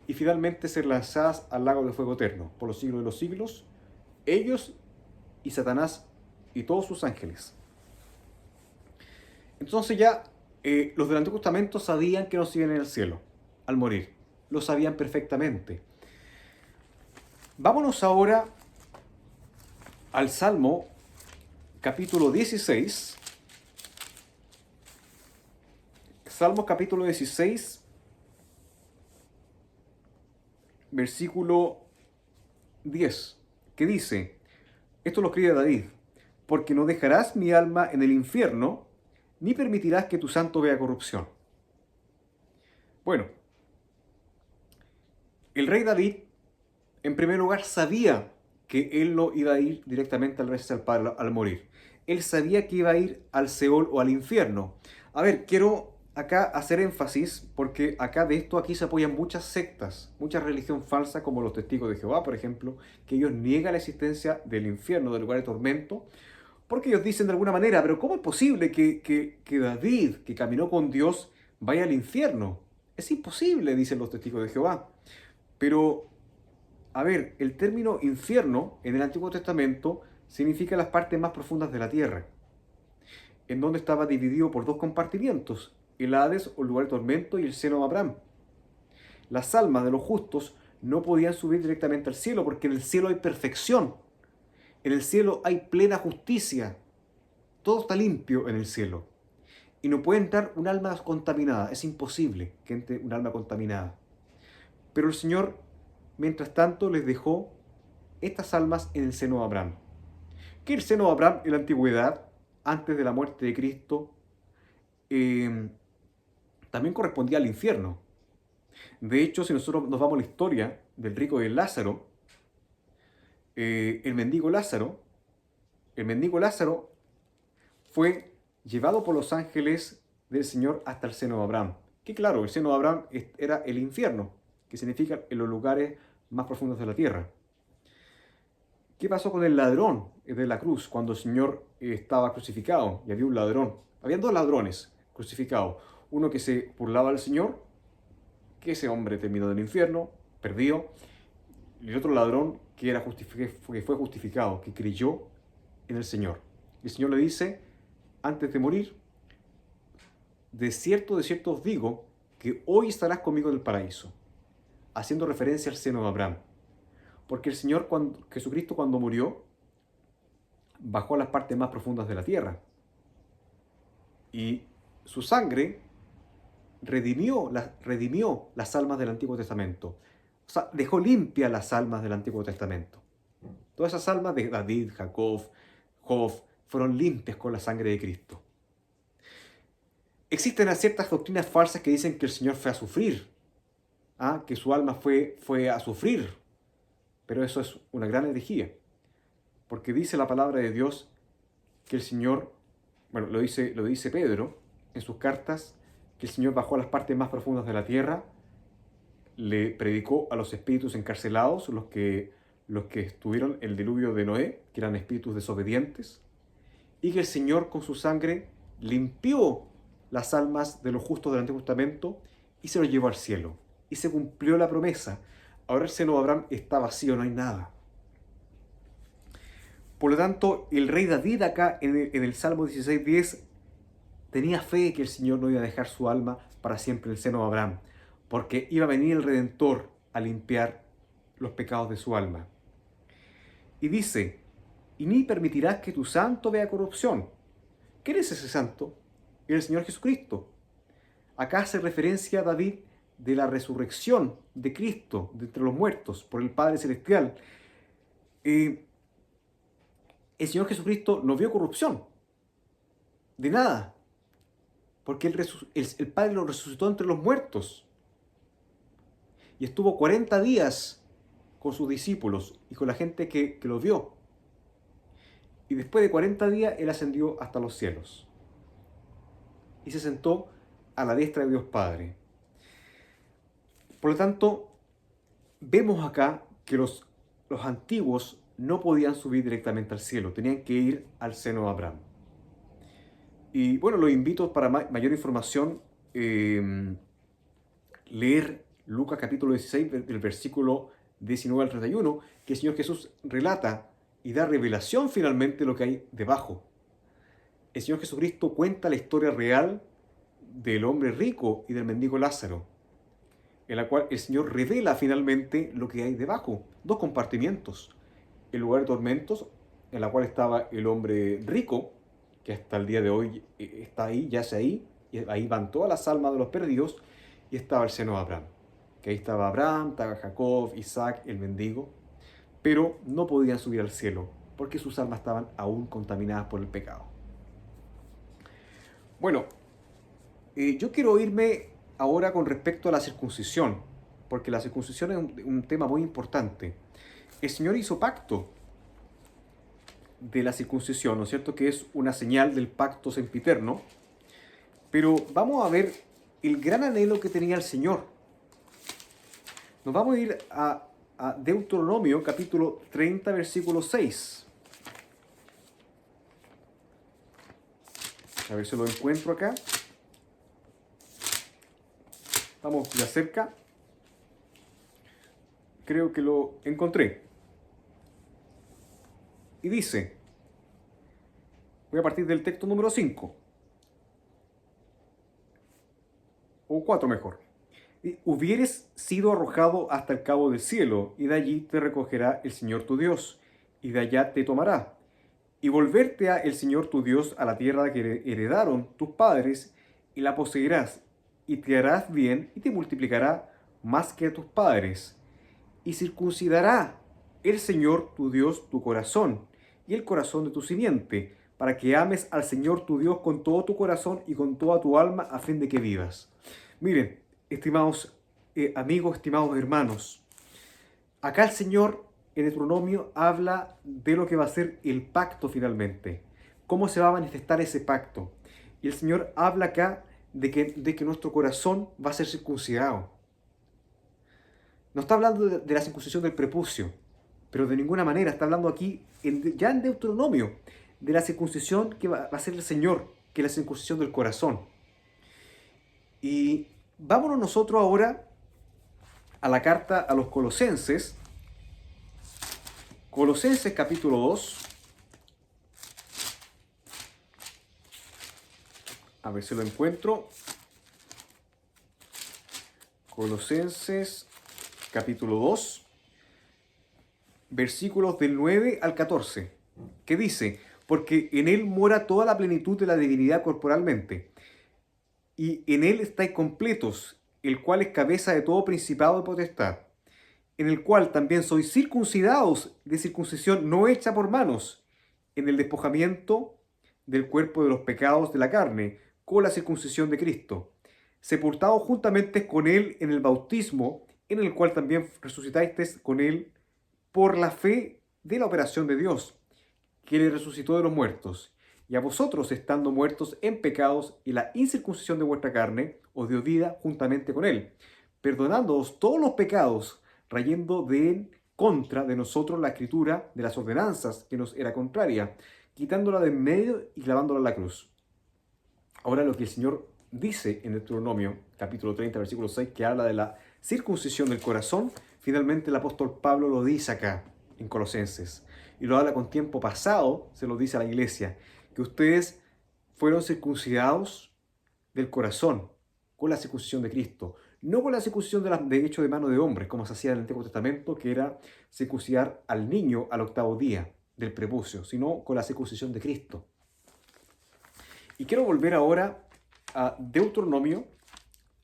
y finalmente ser lanzadas al lago de fuego eterno por los siglos de los siglos, ellos y Satanás y todos sus ángeles. Entonces ya los del Antiguo Testamento sabían que no se iban en el cielo al morir. Lo sabían perfectamente. Vámonos ahora al Salmo capítulo 16. Salmo capítulo 16, versículo 10, que dice, esto lo escribe David, porque no dejarás mi alma en el infierno, ni permitirás que tu santo vea corrupción. Bueno, el rey David, en primer lugar, sabía que él no iba a ir directamente al resto del Padre al morir. Él sabía que iba a ir al Seol o al infierno. A ver, quiero acá hacer énfasis, porque acá de esto aquí se apoyan muchas sectas, mucha religión falsa, como los testigos de Jehová, por ejemplo, que ellos niegan la existencia del infierno, del lugar de tormento, porque ellos dicen de alguna manera, pero ¿cómo es posible que David, que caminó con Dios, vaya al infierno? Es imposible, dicen los testigos de Jehová. Pero, a ver, el término infierno en el Antiguo Testamento significa las partes más profundas de la tierra, en donde estaba dividido por dos compartimientos, el Hades o el lugar de tormento y el seno de Abraham. Las almas de los justos no podían subir directamente al cielo porque en el cielo hay perfección. En el cielo hay plena justicia. Todo está limpio en el cielo. Y no puede entrar un alma contaminada. Es imposible que entre un alma contaminada. Pero el Señor, mientras tanto, les dejó estas almas en el seno de Abraham. Que el seno de Abraham en la antigüedad, antes de la muerte de Cristo, también correspondía al infierno. De hecho, si nosotros nos vamos a la historia del rico y el Lázaro, el mendigo Lázaro fue llevado por los ángeles del Señor hasta el seno de Abraham. Que claro, el seno de Abraham era el infierno, que significa en los lugares más profundos de la tierra. ¿Qué pasó con el ladrón de la cruz cuando el Señor estaba crucificado y había un ladrón? Habían dos ladrones crucificados. Uno que se burlaba del Señor, que ese hombre terminó en el infierno, perdido, y el otro ladrón que fue justificado, que creyó en el Señor. Y el Señor le dice, antes de morir, de cierto os digo, que hoy estarás conmigo en el paraíso, haciendo referencia al seno de Abraham. Porque el Señor Jesucristo cuando murió, bajó a las partes más profundas de la tierra. Y su sangre redimió las almas del Antiguo Testamento. O sea, dejó limpias las almas del Antiguo Testamento. Todas esas almas de David, Jacob, Job, fueron limpias con la sangre de Cristo. Existen ciertas doctrinas falsas que dicen que el Señor fue a sufrir, que su alma fue a sufrir, pero eso es una gran herejía, porque dice la palabra de Dios que el Señor, bueno, lo dice Pedro en sus cartas, que el Señor bajó a las partes más profundas de la tierra, le predicó a los espíritus encarcelados, los que estuvieron en el diluvio de Noé, que eran espíritus desobedientes, y que el Señor con su sangre limpió las almas de los justos del Antiguo Testamento y se los llevó al cielo. Y se cumplió la promesa. Ahora el seno de Abraham está vacío, no hay nada. Por lo tanto, el rey David acá en el Salmo 16:10 tenía fe de que el Señor no iba a dejar su alma para siempre en el seno de Abraham, porque iba a venir el Redentor a limpiar los pecados de su alma. Y dice, y ni permitirás que tu santo vea corrupción. ¿Quién es ese santo? El Señor Jesucristo. Acá hace referencia a David de la resurrección de Cristo de entre los muertos por el Padre Celestial. El Señor Jesucristo no vio corrupción, de nada, porque el Padre lo resucitó entre los muertos y estuvo 40 días con sus discípulos y con la gente que lo vio. Y después de 40 días Él ascendió hasta los cielos y se sentó a la diestra de Dios Padre. Por lo tanto, vemos acá que los antiguos no podían subir directamente al cielo, tenían que ir al seno de Abraham. Y bueno, los invito para mayor información leer Lucas capítulo 16, del versículo 19 al 31, que el Señor Jesús relata y da revelación finalmente de lo que hay debajo. El Señor Jesucristo cuenta la historia real del hombre rico y del mendigo Lázaro, en la cual el Señor revela finalmente lo que hay debajo. Dos compartimientos. El lugar de tormentos, en la cual estaba el hombre rico, que hasta el día de hoy está ahí, yace ahí, y ahí van todas las almas de los perdidos, y estaba el seno de Abraham. Que ahí estaba Abraham, estaba Jacob, Isaac, el mendigo, pero no podían subir al cielo, porque sus almas estaban aún contaminadas por el pecado. Bueno, yo quiero irme ahora con respecto a la circuncisión, porque la circuncisión es un tema muy importante. El Señor hizo pacto de la circuncisión, ¿no es cierto? Que es una señal del pacto sempiterno. Pero vamos a ver el gran anhelo que tenía el Señor. Nos vamos a ir a Deuteronomio capítulo 30, versículo 6. A ver si lo encuentro acá. Vamos ya cerca. Creo que lo encontré. Y dice, voy a partir del texto número 5. O 4 mejor. Hubieres sido arrojado hasta el cabo del cielo, y de allí te recogerá el Señor tu Dios, y de allá te tomará. Y volverte a el Señor tu Dios a la tierra que heredaron tus padres, y la poseerás, y te harás bien, y te multiplicará más que a tus padres. Y circuncidará el Señor tu Dios tu corazón, y el corazón de tu simiente, para que ames al Señor tu Dios con todo tu corazón y con toda tu alma, a fin de que vivas. Miren, estimados amigos, estimados hermanos, acá el Señor en Deuteronomio habla de lo que va a ser el pacto finalmente, cómo se va a manifestar ese pacto. Y el Señor habla acá de que nuestro corazón va a ser circuncidado. No está hablando de la circuncisión del prepucio, pero de ninguna manera está hablando aquí, ya en Deuteronomio, de la circuncisión que va a hacer el Señor, que es la circuncisión del corazón. Y vámonos nosotros ahora a la carta a los Colosenses. Colosenses capítulo 2. A ver si lo encuentro. Colosenses capítulo 2, versículos del 9 al 14, que dice, porque en él mora toda la plenitud de la divinidad corporalmente, y en él estáis completos, el cual es cabeza de todo principado y potestad, en el cual también sois circuncidados de circuncisión no hecha por manos, en el despojamiento del cuerpo de los pecados de la carne, con la circuncisión de Cristo, sepultados juntamente con él en el bautismo, en el cual también resucitasteis con él por la fe de la operación de Dios, que le resucitó de los muertos. Y a vosotros, estando muertos en pecados y la incircuncisión de vuestra carne, os dio vida juntamente con él, perdonándoos todos los pecados, trayendo de en contra de nosotros la escritura de las ordenanzas que nos era contraria, quitándola de en medio y clavándola a la cruz. Ahora lo que el Señor dice en Deuteronomio, capítulo 30, versículo 6, que habla de la circuncisión del corazón, finalmente el apóstol Pablo lo dice acá, en Colosenses. Y lo habla con tiempo pasado, se lo dice a la iglesia, que ustedes fueron circuncidados del corazón, con la circuncisión de Cristo. No con la circuncisión de hecho de mano de hombres, como se hacía en el Antiguo Testamento, que era circuncidar al niño al octavo día del prepucio, sino con la circuncisión de Cristo. Y quiero volver ahora a Deuteronomio,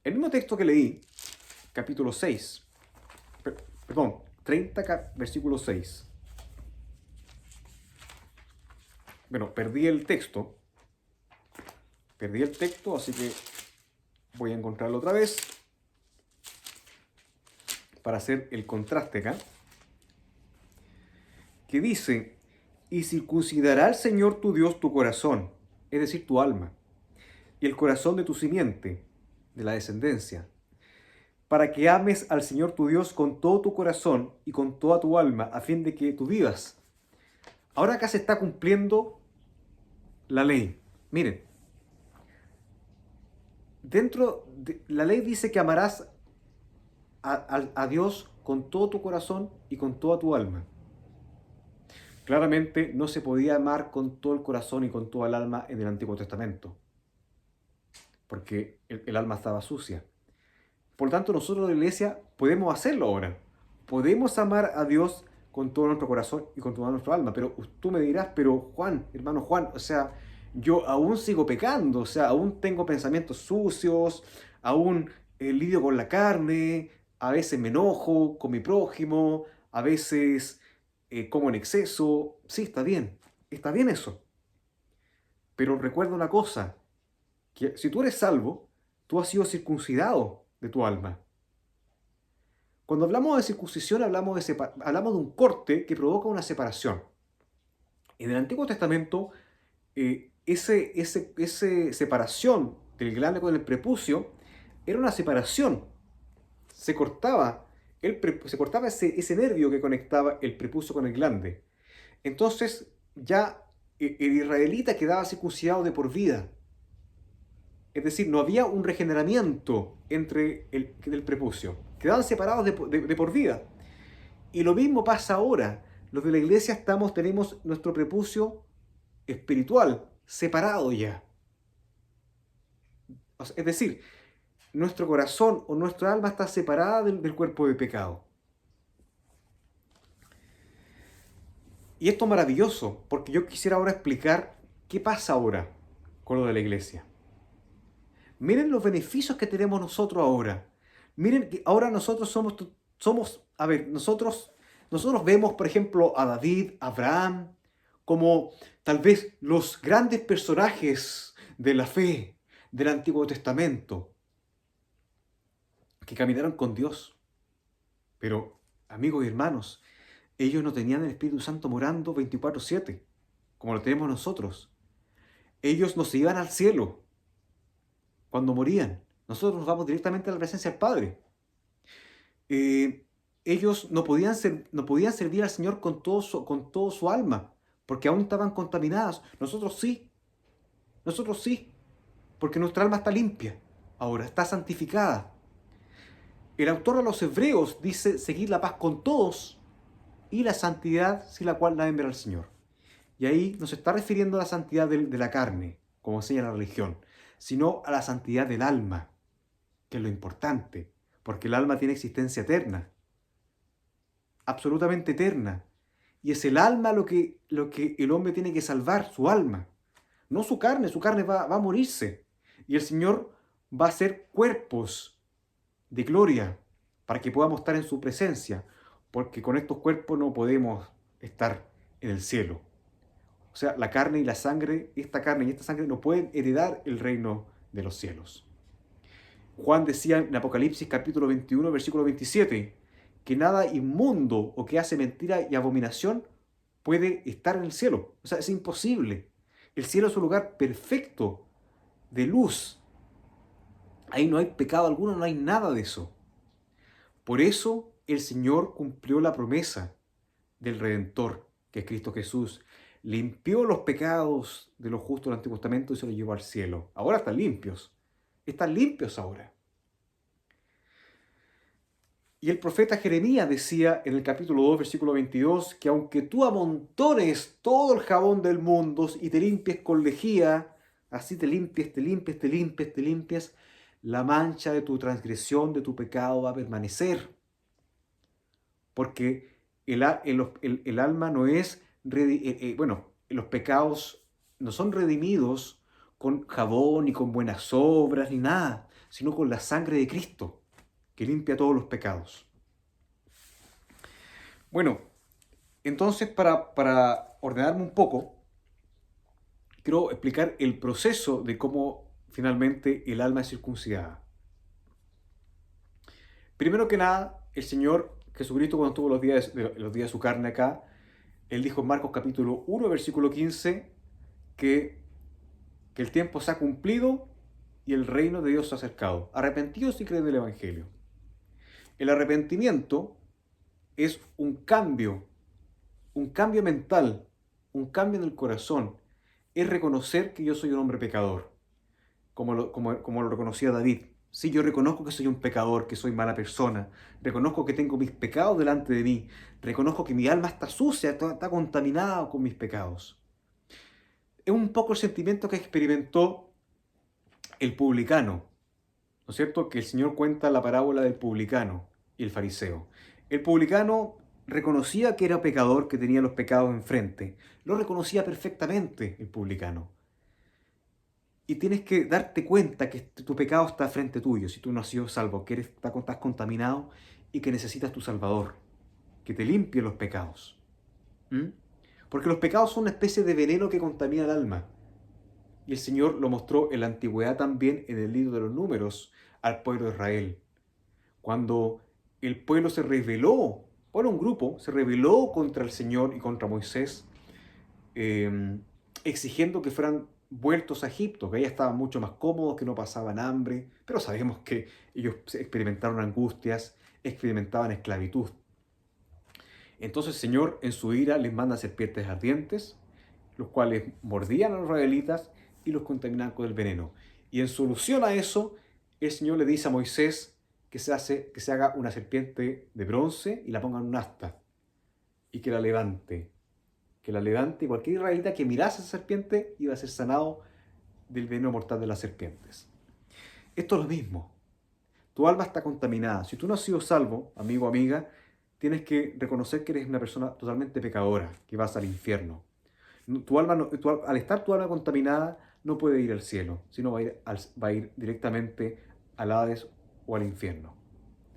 el mismo texto que leí, capítulo 6, perdón, 30, versículo 6. Bueno, perdí el texto, así que voy a encontrarlo otra vez para hacer el contraste acá, que dice, y circuncidará el Señor tu Dios tu corazón, es decir, tu alma, y el corazón de tu simiente, de la descendencia, para que ames al Señor tu Dios con todo tu corazón y con toda tu alma, a fin de que tú vivas. Ahora acá se está cumpliendo la ley. Miren, dentro de la ley dice que amarás a Dios con todo tu corazón y con toda tu alma. Claramente no se podía amar con todo el corazón y con toda el alma en el Antiguo Testamento, porque el alma estaba sucia. Por lo tanto, nosotros de la iglesia podemos hacerlo ahora. Podemos amar a Dios con todo nuestro corazón y con toda nuestra alma. Pero tú me dirás, pero Juan, hermano Juan, o sea, yo aún sigo pecando, o sea, aún tengo pensamientos sucios, aún lidio con la carne, a veces me enojo con mi prójimo, a veces como en exceso. Sí, está bien eso. Pero recuerda una cosa, que si tú eres salvo, tú has sido circuncidado de tu alma. Cuando hablamos de circuncisión, hablamos de un corte que provoca una separación. En el Antiguo Testamento, esa separación del glande con el prepucio era una separación. Se cortaba, se cortaba ese nervio que conectaba el prepucio con el glande. Entonces, ya el israelita quedaba circuncidado de por vida. Es decir, no había un regeneramiento entre el prepucio. Quedaban separados de por vida. Y lo mismo pasa ahora. Los de la iglesia tenemos nuestro prepucio espiritual separado ya. Es decir, nuestro corazón o nuestra alma está separada del cuerpo de pecado. Y esto es maravilloso, porque yo quisiera ahora explicar qué pasa ahora con lo de la iglesia. Miren los beneficios que tenemos nosotros ahora. Miren que ahora nosotros nosotros vemos, por ejemplo, a David, a Abraham, como tal vez los grandes personajes de la fe del Antiguo Testamento, que caminaron con Dios. Pero, amigos y hermanos, ellos no tenían el Espíritu Santo morando 24/7, como lo tenemos nosotros. Ellos no se iban al cielo cuando morían. Nosotros nos vamos directamente a la presencia del Padre. Ellos no podían servir al Señor con todo su alma, porque aún estaban contaminadas. Nosotros sí, porque nuestra alma está limpia, ahora está santificada. El autor a los Hebreos dice seguir la paz con todos y la santidad sin la cual nadie verá al Señor. Y ahí no se está refiriendo a la santidad de la carne, como enseña la religión, sino a la santidad del alma, que es lo importante, porque el alma tiene existencia eterna, absolutamente eterna. Y es el alma lo que el hombre tiene que salvar, su alma, no su carne va a morirse. Y el Señor va a hacer cuerpos de gloria para que podamos estar en su presencia, porque con estos cuerpos no podemos estar en el cielo. O sea, la carne y la sangre, esta carne y esta sangre no pueden heredar el reino de los cielos. Juan decía en Apocalipsis capítulo 21, versículo 27, que nada inmundo o que hace mentira y abominación puede estar en el cielo. O sea, es imposible. El cielo es un lugar perfecto, de luz. Ahí no hay pecado alguno, no hay nada de eso. Por eso el Señor cumplió la promesa del Redentor, que es Cristo Jesús. Limpió los pecados de los justos del Antiguo Testamento y se los llevó al cielo. Ahora están limpios. Están limpios ahora. Y el profeta Jeremías decía en el capítulo 2, versículo 22, que aunque tú amontones todo el jabón del mundo y te limpies con lejía, así te limpies, la mancha de tu transgresión, de tu pecado va a permanecer. Porque el alma no es, los pecados no son redimidos con jabón, ni con buenas obras, ni nada, sino con la sangre de Cristo, que limpia todos los pecados. Bueno, entonces para ordenarme un poco, quiero explicar el proceso de cómo finalmente el alma es circuncidada. Primero que nada, el Señor Jesucristo, cuando tuvo los días de su carne acá, Él dijo en Marcos capítulo 1, versículo 15, que el tiempo se ha cumplido y el reino de Dios se ha acercado. Arrepentidos y creen en el Evangelio. El arrepentimiento es un cambio mental, un cambio en el corazón. Es reconocer que yo soy un hombre pecador, como lo reconocía David. Sí, yo reconozco que soy un pecador, que soy mala persona, reconozco que tengo mis pecados delante de mí, reconozco que mi alma está sucia, está contaminada con mis pecados. Es un poco el sentimiento que experimentó el publicano, ¿no es cierto? Que el Señor cuenta la parábola del publicano y el fariseo. El publicano reconocía que era pecador, que tenía los pecados enfrente. Lo reconocía perfectamente el publicano. Y tienes que darte cuenta que tu pecado está frente tuyo, si tú no has sido salvo, que estás contaminado y que necesitas tu Salvador, que te limpie los pecados. ¿Mm? Porque los pecados son una especie de veneno que contamina el alma. Y el Señor lo mostró en la antigüedad también en el libro de los Números al pueblo de Israel. Cuando el pueblo se rebeló, bueno, un grupo se rebeló contra el Señor y contra Moisés, exigiendo que fueran vueltos a Egipto, que allá estaban mucho más cómodos, que no pasaban hambre, pero sabemos que ellos experimentaron angustias, experimentaban esclavitud. Entonces el Señor en su ira les manda serpientes ardientes, los cuales mordían a los israelitas y los contaminaban con el veneno. Y en solución a eso, el Señor le dice a Moisés que se haga una serpiente de bronce y la ponga en un asta y que la levante. Que la levante, y cualquier israelita que mirase a esa serpiente iba a ser sanado del veneno mortal de las serpientes. Esto es lo mismo. Tu alma está contaminada. Si tú no has sido salvo, amigo o amiga, tienes que reconocer que eres una persona totalmente pecadora, que vas al infierno. Tu alma al estar tu alma contaminada, no puede ir al cielo, sino va a ir directamente al Hades o al infierno,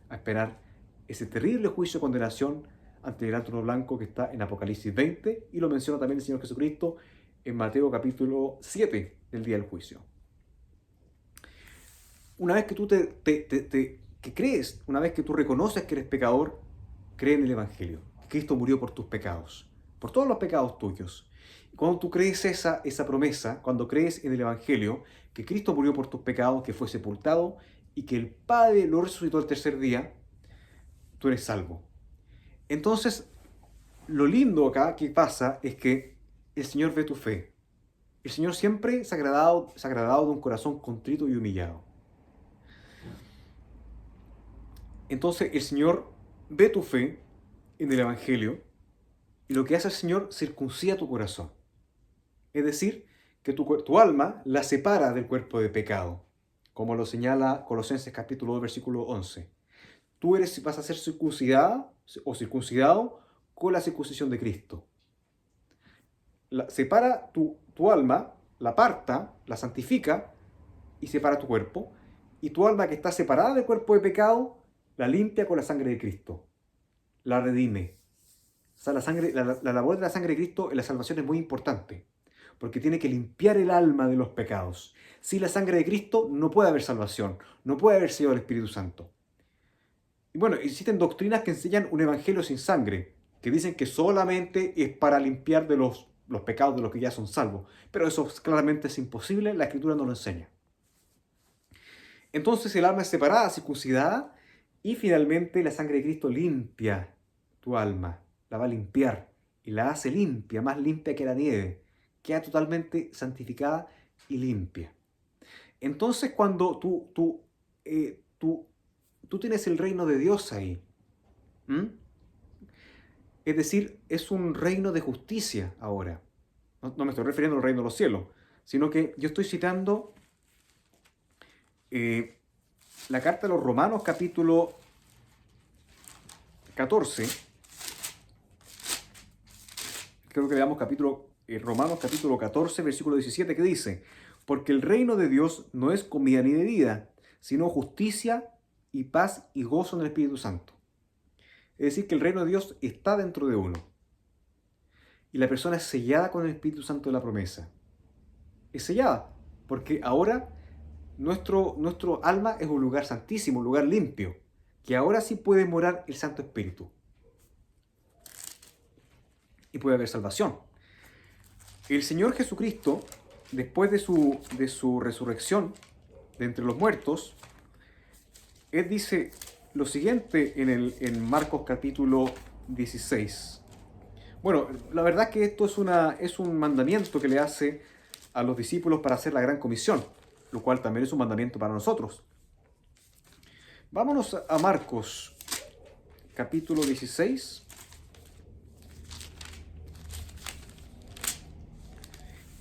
a esperar ese terrible juicio de condenación ante el gran trono blanco que está en Apocalipsis 20, y lo menciona también el Señor Jesucristo en Mateo capítulo 7 del día del juicio. Una vez que tú que crees, una vez que tú reconoces que eres pecador, cree en el Evangelio. Cristo murió por tus pecados, por todos los pecados tuyos. Y cuando tú crees esa promesa, cuando crees en el Evangelio, que Cristo murió por tus pecados, que fue sepultado y que el Padre lo resucitó el tercer día, tú eres salvo. Entonces, lo lindo acá que pasa es que el Señor ve tu fe. El Señor siempre se ha agradado de un corazón contrito y humillado. Entonces, el Señor ve tu fe en el Evangelio y lo que hace el Señor circuncida tu corazón. Es decir, que tu alma la separa del cuerpo de pecado, como lo señala Colosenses capítulo 2, versículo 11. Tú vas a ser circuncidada o circuncidado con la circuncisión de Cristo. Separa tu alma, la aparta, la santifica y separa tu cuerpo. Y tu alma que está separada del cuerpo de pecado, la limpia con la sangre de Cristo. La redime. O sea, la labor de la sangre de Cristo en la salvación es muy importante, porque tiene que limpiar el alma de los pecados. Sin la sangre de Cristo no puede haber salvación, no puede haber sido el Espíritu Santo. Y bueno, existen doctrinas que enseñan un evangelio sin sangre, que dicen que solamente es para limpiar de los pecados de los que ya son salvos. Pero eso claramente es imposible, la Escritura no lo enseña. Entonces el alma es separada, circuncidada, y finalmente la sangre de Cristo limpia tu alma, la va a limpiar y la hace limpia, más limpia que la nieve, queda totalmente santificada y limpia. Entonces cuando tú tienes el reino de Dios ahí, es decir, es un reino de justicia ahora. No me estoy refiriendo al reino de los cielos, sino que yo estoy citando la carta de los Romanos capítulo 14. Creo que veamos Romanos capítulo 14, versículo 17, que dice: porque el reino de Dios no es comida ni bebida, sino justicia y paz y gozo en el Espíritu Santo. Es decir, que el reino de Dios está dentro de uno. Y la persona es sellada con el Espíritu Santo de la promesa. Es sellada, porque ahora nuestro alma es un lugar santísimo, un lugar limpio, que ahora sí puede morar el Santo Espíritu. Y puede haber salvación. El Señor Jesucristo, después de su resurrección de entre los muertos, Él dice lo siguiente en Marcos capítulo 16. Bueno, la verdad es que esto es un mandamiento que le hace a los discípulos para hacer la gran comisión, lo cual también es un mandamiento para nosotros. Vámonos a Marcos, capítulo 16,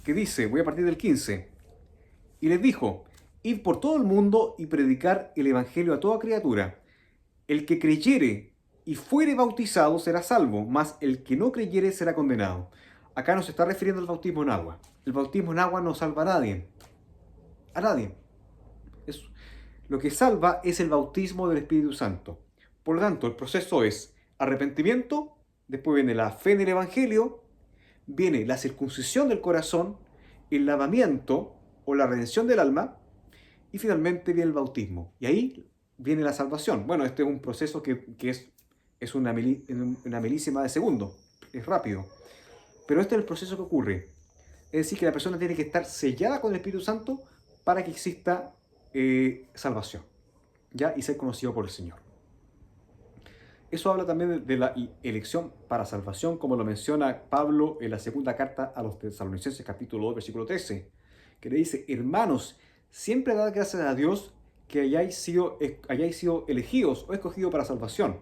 que dice, voy a partir del 15, y les dijo, id por todo el mundo y predicar el evangelio a toda criatura. El que creyere y fuere bautizado será salvo, mas el que no creyere será condenado. Acá nos está refiriendo al bautismo en agua. El bautismo en agua no salva a nadie. A nadie. Es, lo que salva es el bautismo del Espíritu Santo. Por lo tanto, el proceso es arrepentimiento, después viene la fe en el Evangelio, viene la circuncisión del corazón, el lavamiento o la redención del alma, y finalmente viene el bautismo. Y ahí viene la salvación. Bueno, este es un proceso que es una milésima de segundo, es rápido. Pero este es el proceso que ocurre. Es decir, que la persona tiene que estar sellada con el Espíritu Santo para que exista salvación, ¿ya? Y ser conocido por el Señor. Eso habla también de la elección para salvación, como lo menciona Pablo en la segunda carta a los Tesalonicenses, capítulo 2, versículo 13, que le dice, hermanos, siempre dad gracias a Dios que hayáis sido elegidos o escogidos para salvación,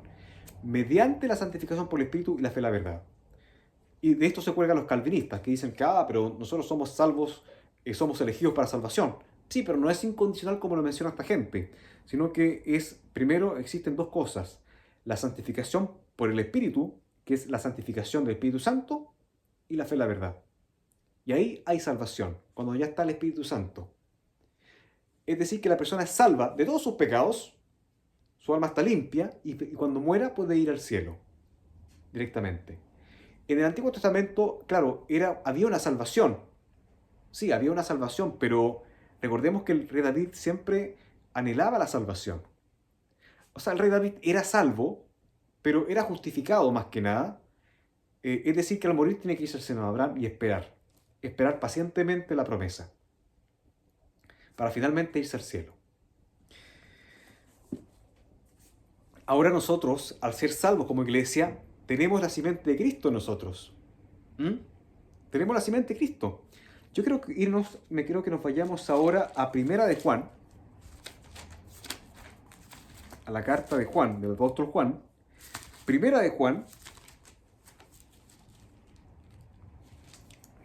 mediante la santificación por el Espíritu y la fe en la verdad. Y de esto se cuelgan los calvinistas, que dicen que, pero nosotros somos salvos, somos elegidos para salvación. Sí, pero no es incondicional como lo menciona esta gente, sino que primero existen dos cosas. La santificación por el Espíritu, que es la santificación del Espíritu Santo, y la fe en la verdad. Y ahí hay salvación, cuando ya está el Espíritu Santo. Es decir, que la persona es salva de todos sus pecados, su alma está limpia, y cuando muera puede ir al cielo, directamente. En el Antiguo Testamento, claro, había una salvación. Sí, había una salvación, pero recordemos que el rey David siempre anhelaba la salvación. O sea, el rey David era salvo, pero era justificado más que nada. Es decir, que al morir tiene que irse al seno de Abraham y esperar pacientemente la promesa, para finalmente irse al cielo. Ahora nosotros, al ser salvos como iglesia, tenemos la simiente de Cristo en nosotros. Tenemos la simiente de Cristo. Yo creo que nos vayamos ahora a Primera de Juan, a la carta de Juan, del apóstol Juan. Primera de Juan,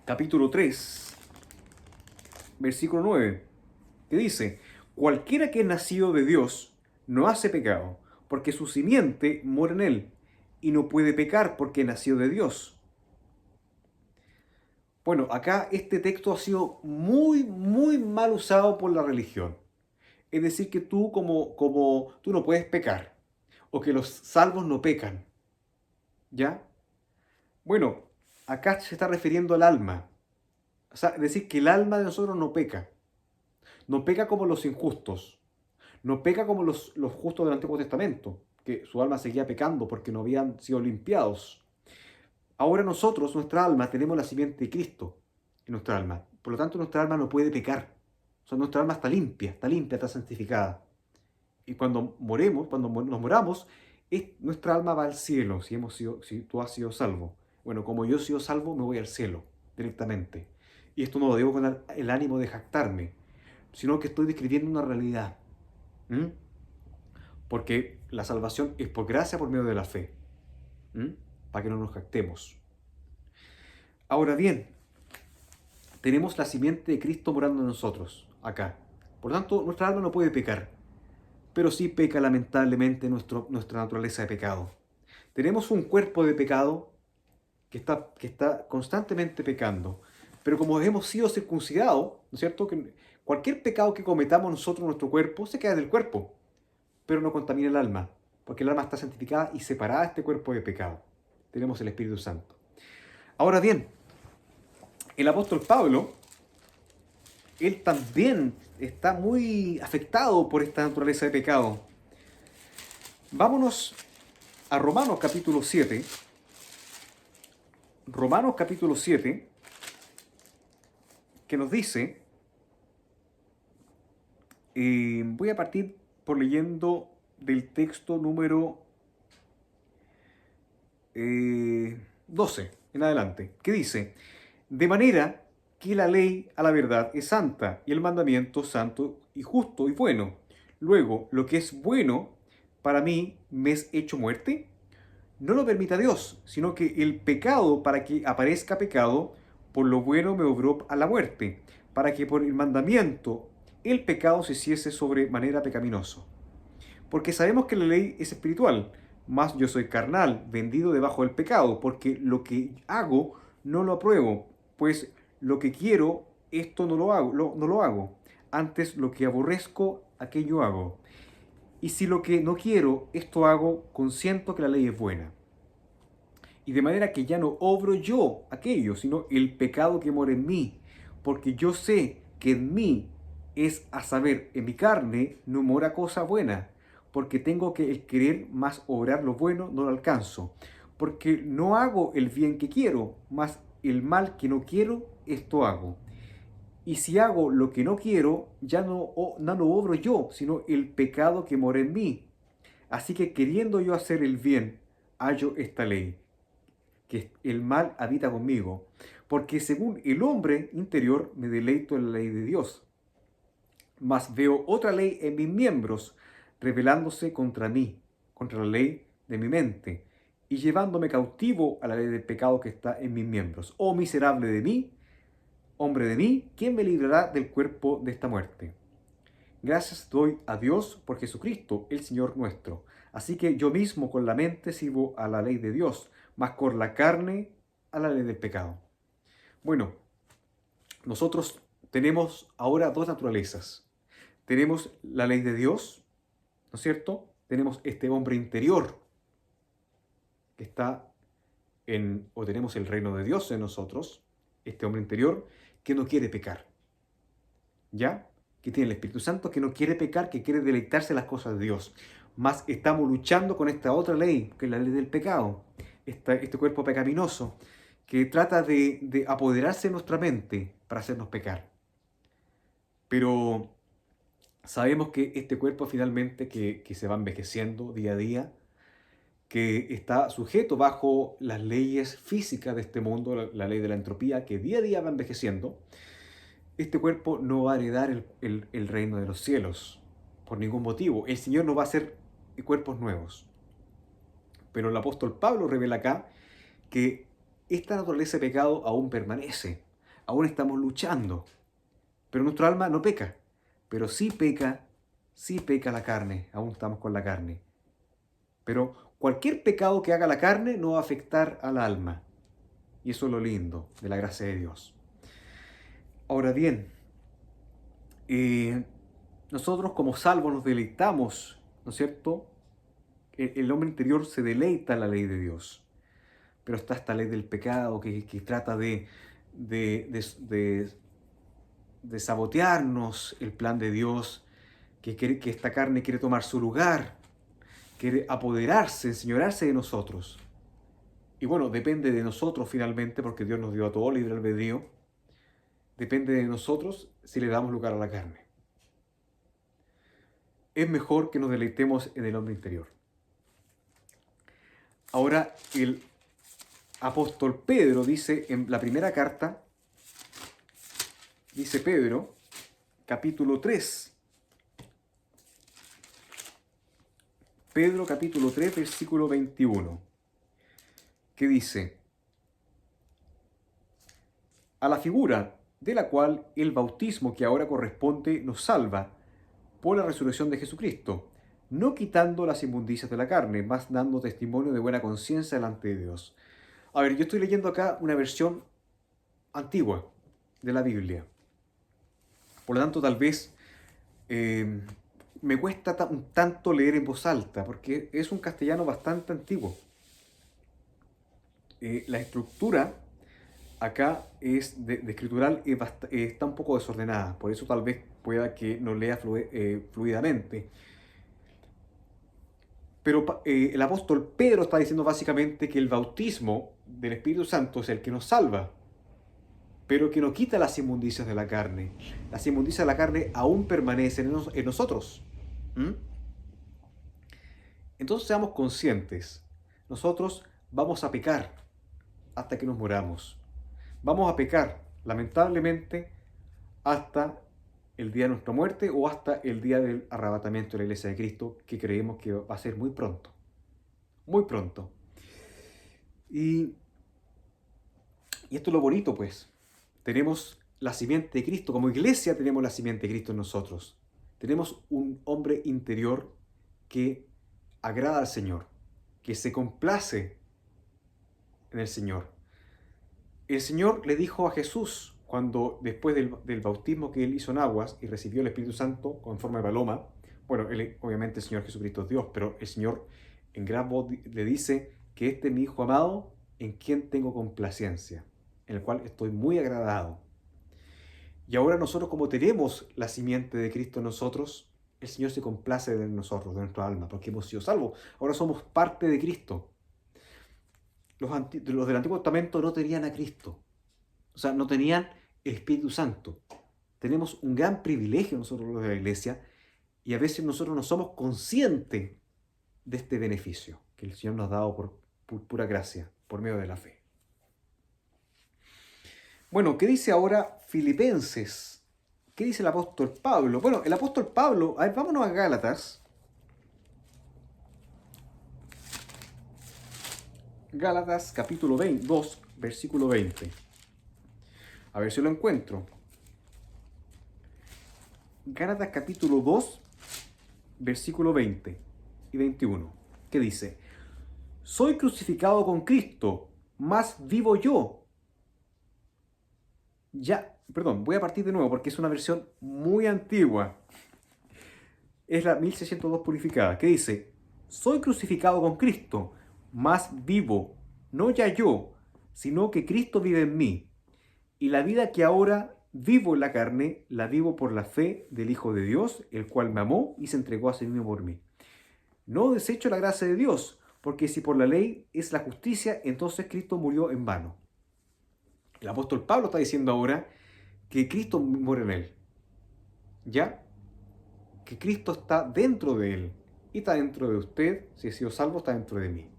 capítulo 3, versículo 9, que dice, cualquiera que es nacido de Dios no hace pecado, porque su simiente mora en él, y no puede pecar porque nació de Dios. Bueno, acá este texto ha sido muy, muy mal usado por la religión. Es decir, que tú tú no puedes pecar, o que los salvos no pecan. ¿Ya? Bueno, acá se está refiriendo al alma. O sea, es decir, que el alma de nosotros no peca. No peca como los injustos. No peca como los justos del Antiguo Testamento, que su alma seguía pecando porque no habían sido limpiados. Ahora nosotros, nuestra alma, tenemos la simiente de Cristo en nuestra alma. Por lo tanto, nuestra alma no puede pecar. O sea, nuestra alma está limpia, está santificada. Y cuando nos moramos, nuestra alma va al cielo, si tú has sido salvo. Bueno, como yo he sido salvo, me voy al cielo directamente. Y esto no lo digo con el ánimo de jactarme, sino que estoy describiendo una realidad. Porque la salvación es por gracia, por medio de la fe. Para que no nos jactemos. Ahora bien, tenemos la simiente de Cristo morando en nosotros, acá. Por lo tanto, nuestra alma no puede pecar, pero sí peca lamentablemente nuestra naturaleza de pecado. Tenemos un cuerpo de pecado que está constantemente pecando, pero como hemos sido circuncidados, ¿no es cierto? Que cualquier pecado que cometamos nosotros en nuestro cuerpo se queda del cuerpo, pero no contamina el alma, porque el alma está santificada y separada de este cuerpo de pecado. Tenemos el Espíritu Santo. Ahora bien, el apóstol Pablo, él también está muy afectado por esta naturaleza de pecado. Vámonos a Romanos capítulo 7. Romanos capítulo 7, que nos dice, voy a partir por leyendo del texto número 12 en adelante, que dice, de manera que la ley a la verdad es santa y el mandamiento santo y justo y bueno. Luego, lo que es bueno para mí me es hecho muerte. No lo permita Dios, sino que el pecado, para que aparezca pecado, por lo bueno me obró a la muerte, para que por el mandamiento el pecado se hiciese sobre manera pecaminoso. Porque sabemos que la ley es espiritual, mas yo soy carnal, vendido debajo del pecado, porque lo que hago no lo apruebo, pues lo que quiero, esto no lo hago, no lo hago. Antes lo que aborrezco, aquello hago. Y si lo que no quiero, esto hago, consiento que la ley es buena. Y de manera que ya no obro yo aquello, sino el pecado que mora en mí, porque yo sé que en mí es, a saber, en mi carne no mora cosa buena, porque tengo que el querer más obrar lo bueno no lo alcanzo, porque no hago el bien que quiero, más el mal que no quiero, esto hago. Y si hago lo que no quiero, ya no lo obro yo, sino el pecado que mora en mí. Así que queriendo yo hacer el bien, hallo esta ley que el mal habita conmigo, porque según el hombre interior me deleito en la ley de Dios, mas veo otra ley en mis miembros, rebelándose contra mí, contra la ley de mi mente, y llevándome cautivo a la ley del pecado que está en mis miembros. Oh miserable de mí, hombre de mí, ¿quién me librará del cuerpo de esta muerte? Gracias doy a Dios por Jesucristo, el Señor nuestro. Así que yo mismo con la mente sirvo a la ley de Dios, mas con la carne a la ley del pecado. Bueno, nosotros tenemos ahora dos naturalezas. Tenemos la ley de Dios, ¿no es cierto? Tenemos este hombre interior que está o tenemos el reino de Dios en nosotros, este hombre interior que no quiere pecar, ¿ya? Que tiene el Espíritu Santo, que no quiere pecar, que quiere deleitarse en las cosas de Dios. Mas estamos luchando con esta otra ley, que es la ley del pecado, este cuerpo pecaminoso, que trata de apoderarse de nuestra mente para hacernos pecar. Pero sabemos que este cuerpo finalmente que se va envejeciendo día a día, que está sujeto bajo las leyes físicas de este mundo, la ley de la entropía, que día a día va envejeciendo, este cuerpo no va a heredar el reino de los cielos por ningún motivo. El Señor no va a hacer cuerpos nuevos. Pero el apóstol Pablo revela acá que esta naturaleza de pecado aún permanece. Aún estamos luchando. Pero nuestra alma no peca. Pero sí peca la carne. Aún estamos con la carne. Pero cualquier pecado que haga la carne no va a afectar al alma. Y eso es lo lindo de la gracia de Dios. Ahora bien, nosotros como salvos nos deleitamos, ¿no es cierto? El hombre interior se deleita en la ley de Dios. Pero está esta ley del pecado que trata de sabotearnos el plan de Dios, que esta carne quiere tomar su lugar, quiere apoderarse, enseñorearse de nosotros. Y bueno, depende de nosotros finalmente, porque Dios nos dio a todo libre albedrío. Depende de nosotros si le damos lugar a la carne. Es mejor que nos deleitemos en el hombre interior. Ahora, el apóstol Pedro dice en la primera carta, dice Pedro, capítulo 3. Pedro capítulo 3, versículo 21, que dice: a la figura de la cual el bautismo que ahora corresponde nos salva por la resurrección de Jesucristo, no quitando las inmundicias de la carne, mas dando testimonio de buena conciencia delante de Dios. A ver, yo estoy leyendo acá una versión antigua de la Biblia. Por lo tanto, tal vez me cuesta un tanto leer en voz alta, porque es un castellano bastante antiguo. La estructura acá es de escritural está un poco desordenada, por eso tal vez pueda que no lea fluidamente. Pero el apóstol Pedro está diciendo básicamente que el bautismo del Espíritu Santo es el que nos salva, pero que no quita las inmundicias de la carne. Las inmundicias de la carne aún permanecen en nosotros. ¿Mm? Entonces seamos conscientes. Nosotros vamos a pecar hasta que nos moramos. Vamos a pecar, lamentablemente, hasta el día de nuestra muerte o hasta el día del arrebatamiento de la iglesia de Cristo, que creemos que va a ser muy pronto. Muy pronto. Y esto es lo bonito, pues. Tenemos la simiente de Cristo. Como iglesia tenemos la simiente de Cristo en nosotros. Tenemos un hombre interior que agrada al Señor, que se complace en el Señor. El Señor le dijo a Jesús, cuando después del bautismo que él hizo en aguas y recibió el Espíritu Santo con forma de paloma, bueno, obviamente el Señor Jesucristo es Dios, pero el Señor en gran voz le dice que este es mi Hijo amado, en quien tengo complacencia, en el cual estoy muy agradado. Y ahora nosotros, como tenemos la simiente de Cristo en nosotros, el Señor se complace de nosotros, de nuestra alma, porque hemos sido salvos. Ahora somos parte de Cristo. Los del Antiguo Testamento no tenían a Cristo. O sea, no tenían el Espíritu Santo. Tenemos un gran privilegio nosotros los de la iglesia y a veces nosotros no somos conscientes de este beneficio que el Señor nos ha dado por pura gracia, por medio de la fe. Bueno, ¿qué dice ahora Filipenses? ¿Qué dice el apóstol Pablo? Bueno, el apóstol Pablo, a ver, vámonos a Gálatas. Gálatas capítulo 2, versículo 20. A ver si lo encuentro. Gálatas capítulo 2, versículo 20 y 21. ¿Qué dice? Soy crucificado con Cristo, mas vivo yo. Voy a partir de nuevo porque es una versión muy antigua. Es la 1602 purificada, que dice, soy crucificado con Cristo, mas vivo, no ya yo, sino que Cristo vive en mí. Y la vida que ahora vivo en la carne, la vivo por la fe del Hijo de Dios, el cual me amó y se entregó a sí mismo por mí. No desecho la gracia de Dios, porque si por la ley es la justicia, entonces Cristo murió en vano. El apóstol Pablo está diciendo ahora que Cristo muere en él. ¿Ya? Que Cristo está dentro de él. Y está dentro de usted. Si he sido salvo, está dentro de mí.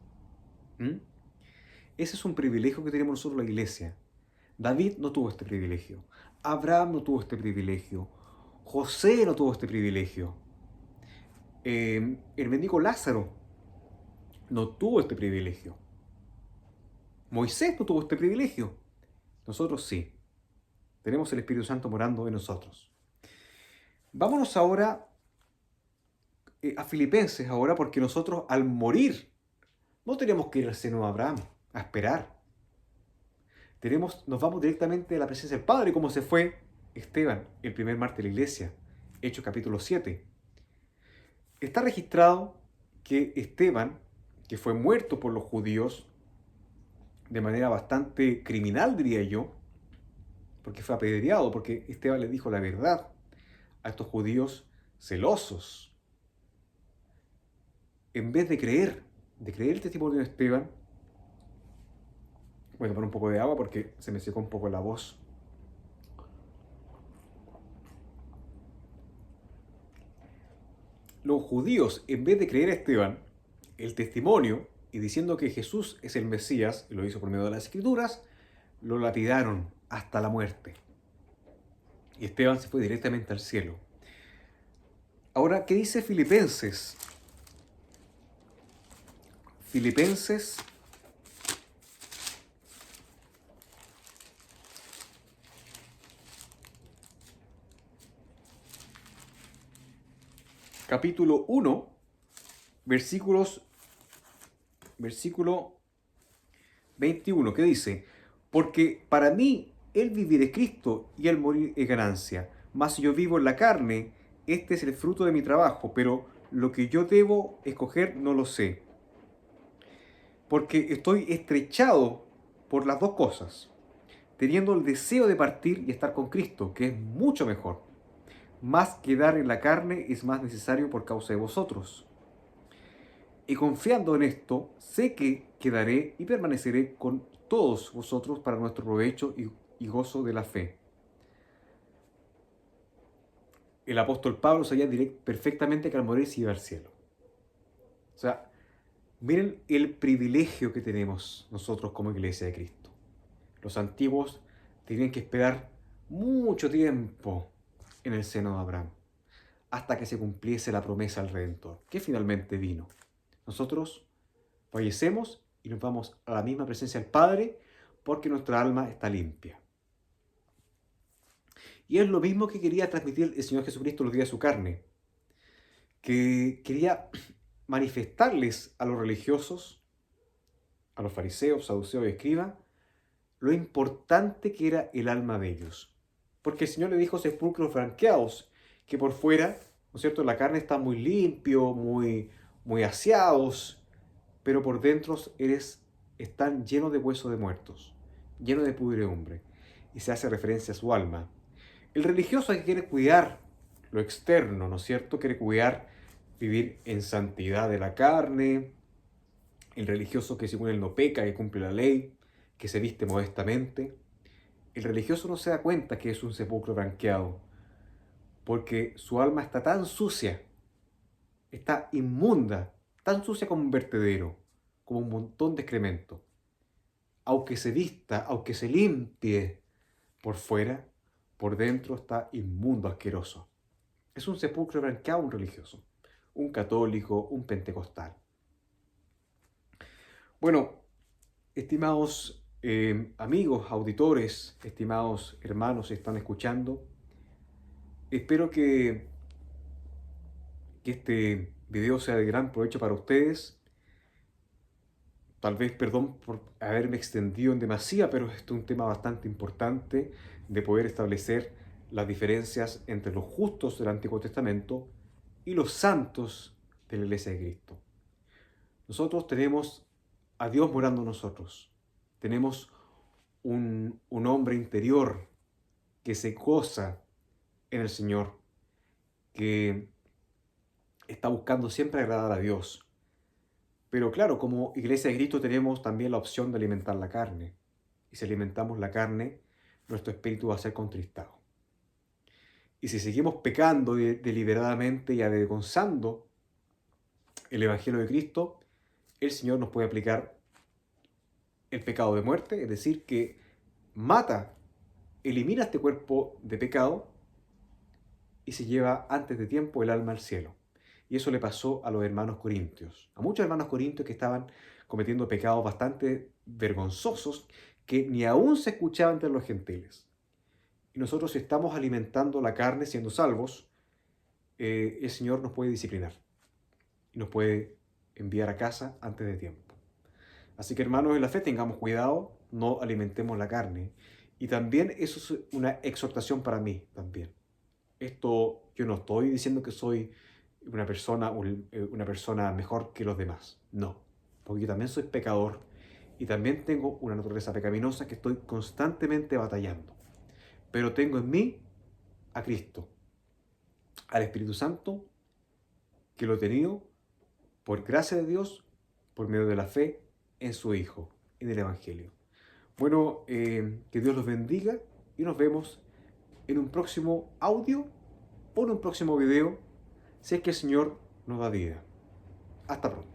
Ese es un privilegio que tenemos nosotros la iglesia. David no tuvo este privilegio. Abraham no tuvo este privilegio. José no tuvo este privilegio. El mendigo Lázaro no tuvo este privilegio. Moisés no tuvo este privilegio. Nosotros sí. Tenemos el Espíritu Santo morando en nosotros. Vámonos ahora a Filipenses ahora, porque nosotros al morir no tenemos que ir al seno de Abraham a esperar. Nos vamos directamente a la presencia del Padre, como se fue Esteban, el primer mártir de la iglesia, Hechos capítulo 7. Está registrado que Esteban, que fue muerto por los judíos de manera bastante criminal, diría yo, porque fue apedreado, porque Esteban les dijo la verdad a estos judíos celosos. En vez de creer el testimonio de Esteban, voy a tomar un poco de agua porque se me secó un poco la voz. Los judíos, en vez de creer a Esteban, el testimonio, y diciendo que Jesús es el Mesías, y lo hizo por medio de las Escrituras, lo lapidaron hasta la muerte. Y Esteban se fue directamente al cielo. Ahora, ¿qué dice Filipenses? Filipenses capítulo 1, versículo 21, que dice, porque para mí el vivir es Cristo y el morir es ganancia, mas si yo vivo en la carne, este es el fruto de mi trabajo, pero lo que yo debo escoger no lo sé, porque estoy estrechado por las dos cosas, teniendo el deseo de partir y estar con Cristo, que es mucho mejor. Más quedar en la carne es más necesario por causa de vosotros. Y confiando en esto, sé que quedaré y permaneceré con todos vosotros para nuestro provecho y gozo de la fe. El apóstol Pablo sabía perfectamente que al morir se iba al cielo. O sea, miren el privilegio que tenemos nosotros como iglesia de Cristo. Los antiguos tenían que esperar mucho tiempo en el seno de Abraham, hasta que se cumpliese la promesa al Redentor, que finalmente vino. Nosotros fallecemos y nos vamos a la misma presencia del Padre porque nuestra alma está limpia. Y es lo mismo que quería transmitir el Señor Jesucristo los días de su carne, que quería manifestarles a los religiosos, a los fariseos, saduceos y escribas, lo importante que era el alma de ellos. Porque el Señor le dijo sepulcros franqueados, que por fuera, ¿no es cierto?, la carne está muy limpio, muy aseados, pero por dentro están llenos de huesos de muertos, llenos de pudredumbre. Y se hace referencia a su alma. El religioso que quiere cuidar lo externo, ¿no es cierto? Quiere cuidar, vivir en santidad de la carne. El religioso que según él no peca, que cumple la ley, que se viste modestamente. El religioso no se da cuenta que es un sepulcro branqueado, porque su alma está tan sucia, está inmunda, tan sucia como un vertedero, como un montón de excremento. Aunque se vista, aunque se limpie por fuera, por dentro está inmundo, asqueroso. Es un sepulcro branqueado un religioso, un católico, un pentecostal. Bueno, estimados amigos, auditores, estimados hermanos que están escuchando, espero que este video sea de gran provecho para ustedes. Tal vez, perdón por haberme extendido en demasía, pero esto es un tema bastante importante de poder establecer las diferencias entre los justos del Antiguo Testamento y los santos de la Iglesia de Cristo. Nosotros tenemos a Dios morando en nosotros. Tenemos un hombre interior que se goza en el Señor, que está buscando siempre agradar a Dios. Pero claro, como Iglesia de Cristo tenemos también la opción de alimentar la carne. Y si alimentamos la carne, nuestro espíritu va a ser contristado. Y si seguimos pecando deliberadamente y avergonzando el Evangelio de Cristo, el Señor nos puede aplicar el pecado de muerte, es decir, que mata, elimina este cuerpo de pecado y se lleva antes de tiempo el alma al cielo. Y eso le pasó a los hermanos corintios, a muchos hermanos corintios que estaban cometiendo pecados bastante vergonzosos que ni aún se escuchaban entre los gentiles. Y nosotros, si estamos alimentando la carne siendo salvos, el Señor nos puede disciplinar y nos puede enviar a casa antes de tiempo. Así que hermanos de la fe, tengamos cuidado, no alimentemos la carne. Y también eso es una exhortación para mí también. Esto yo no estoy diciendo que soy una persona mejor que los demás. No, porque yo también soy pecador y también tengo una naturaleza pecaminosa que estoy constantemente batallando. Pero tengo en mí a Cristo, al Espíritu Santo, que lo he tenido por gracia de Dios, por medio de la fe en su Hijo, en el Evangelio. Bueno, que Dios los bendiga y nos vemos en un próximo audio o en un próximo video, si es que el Señor nos da vida. Hasta pronto.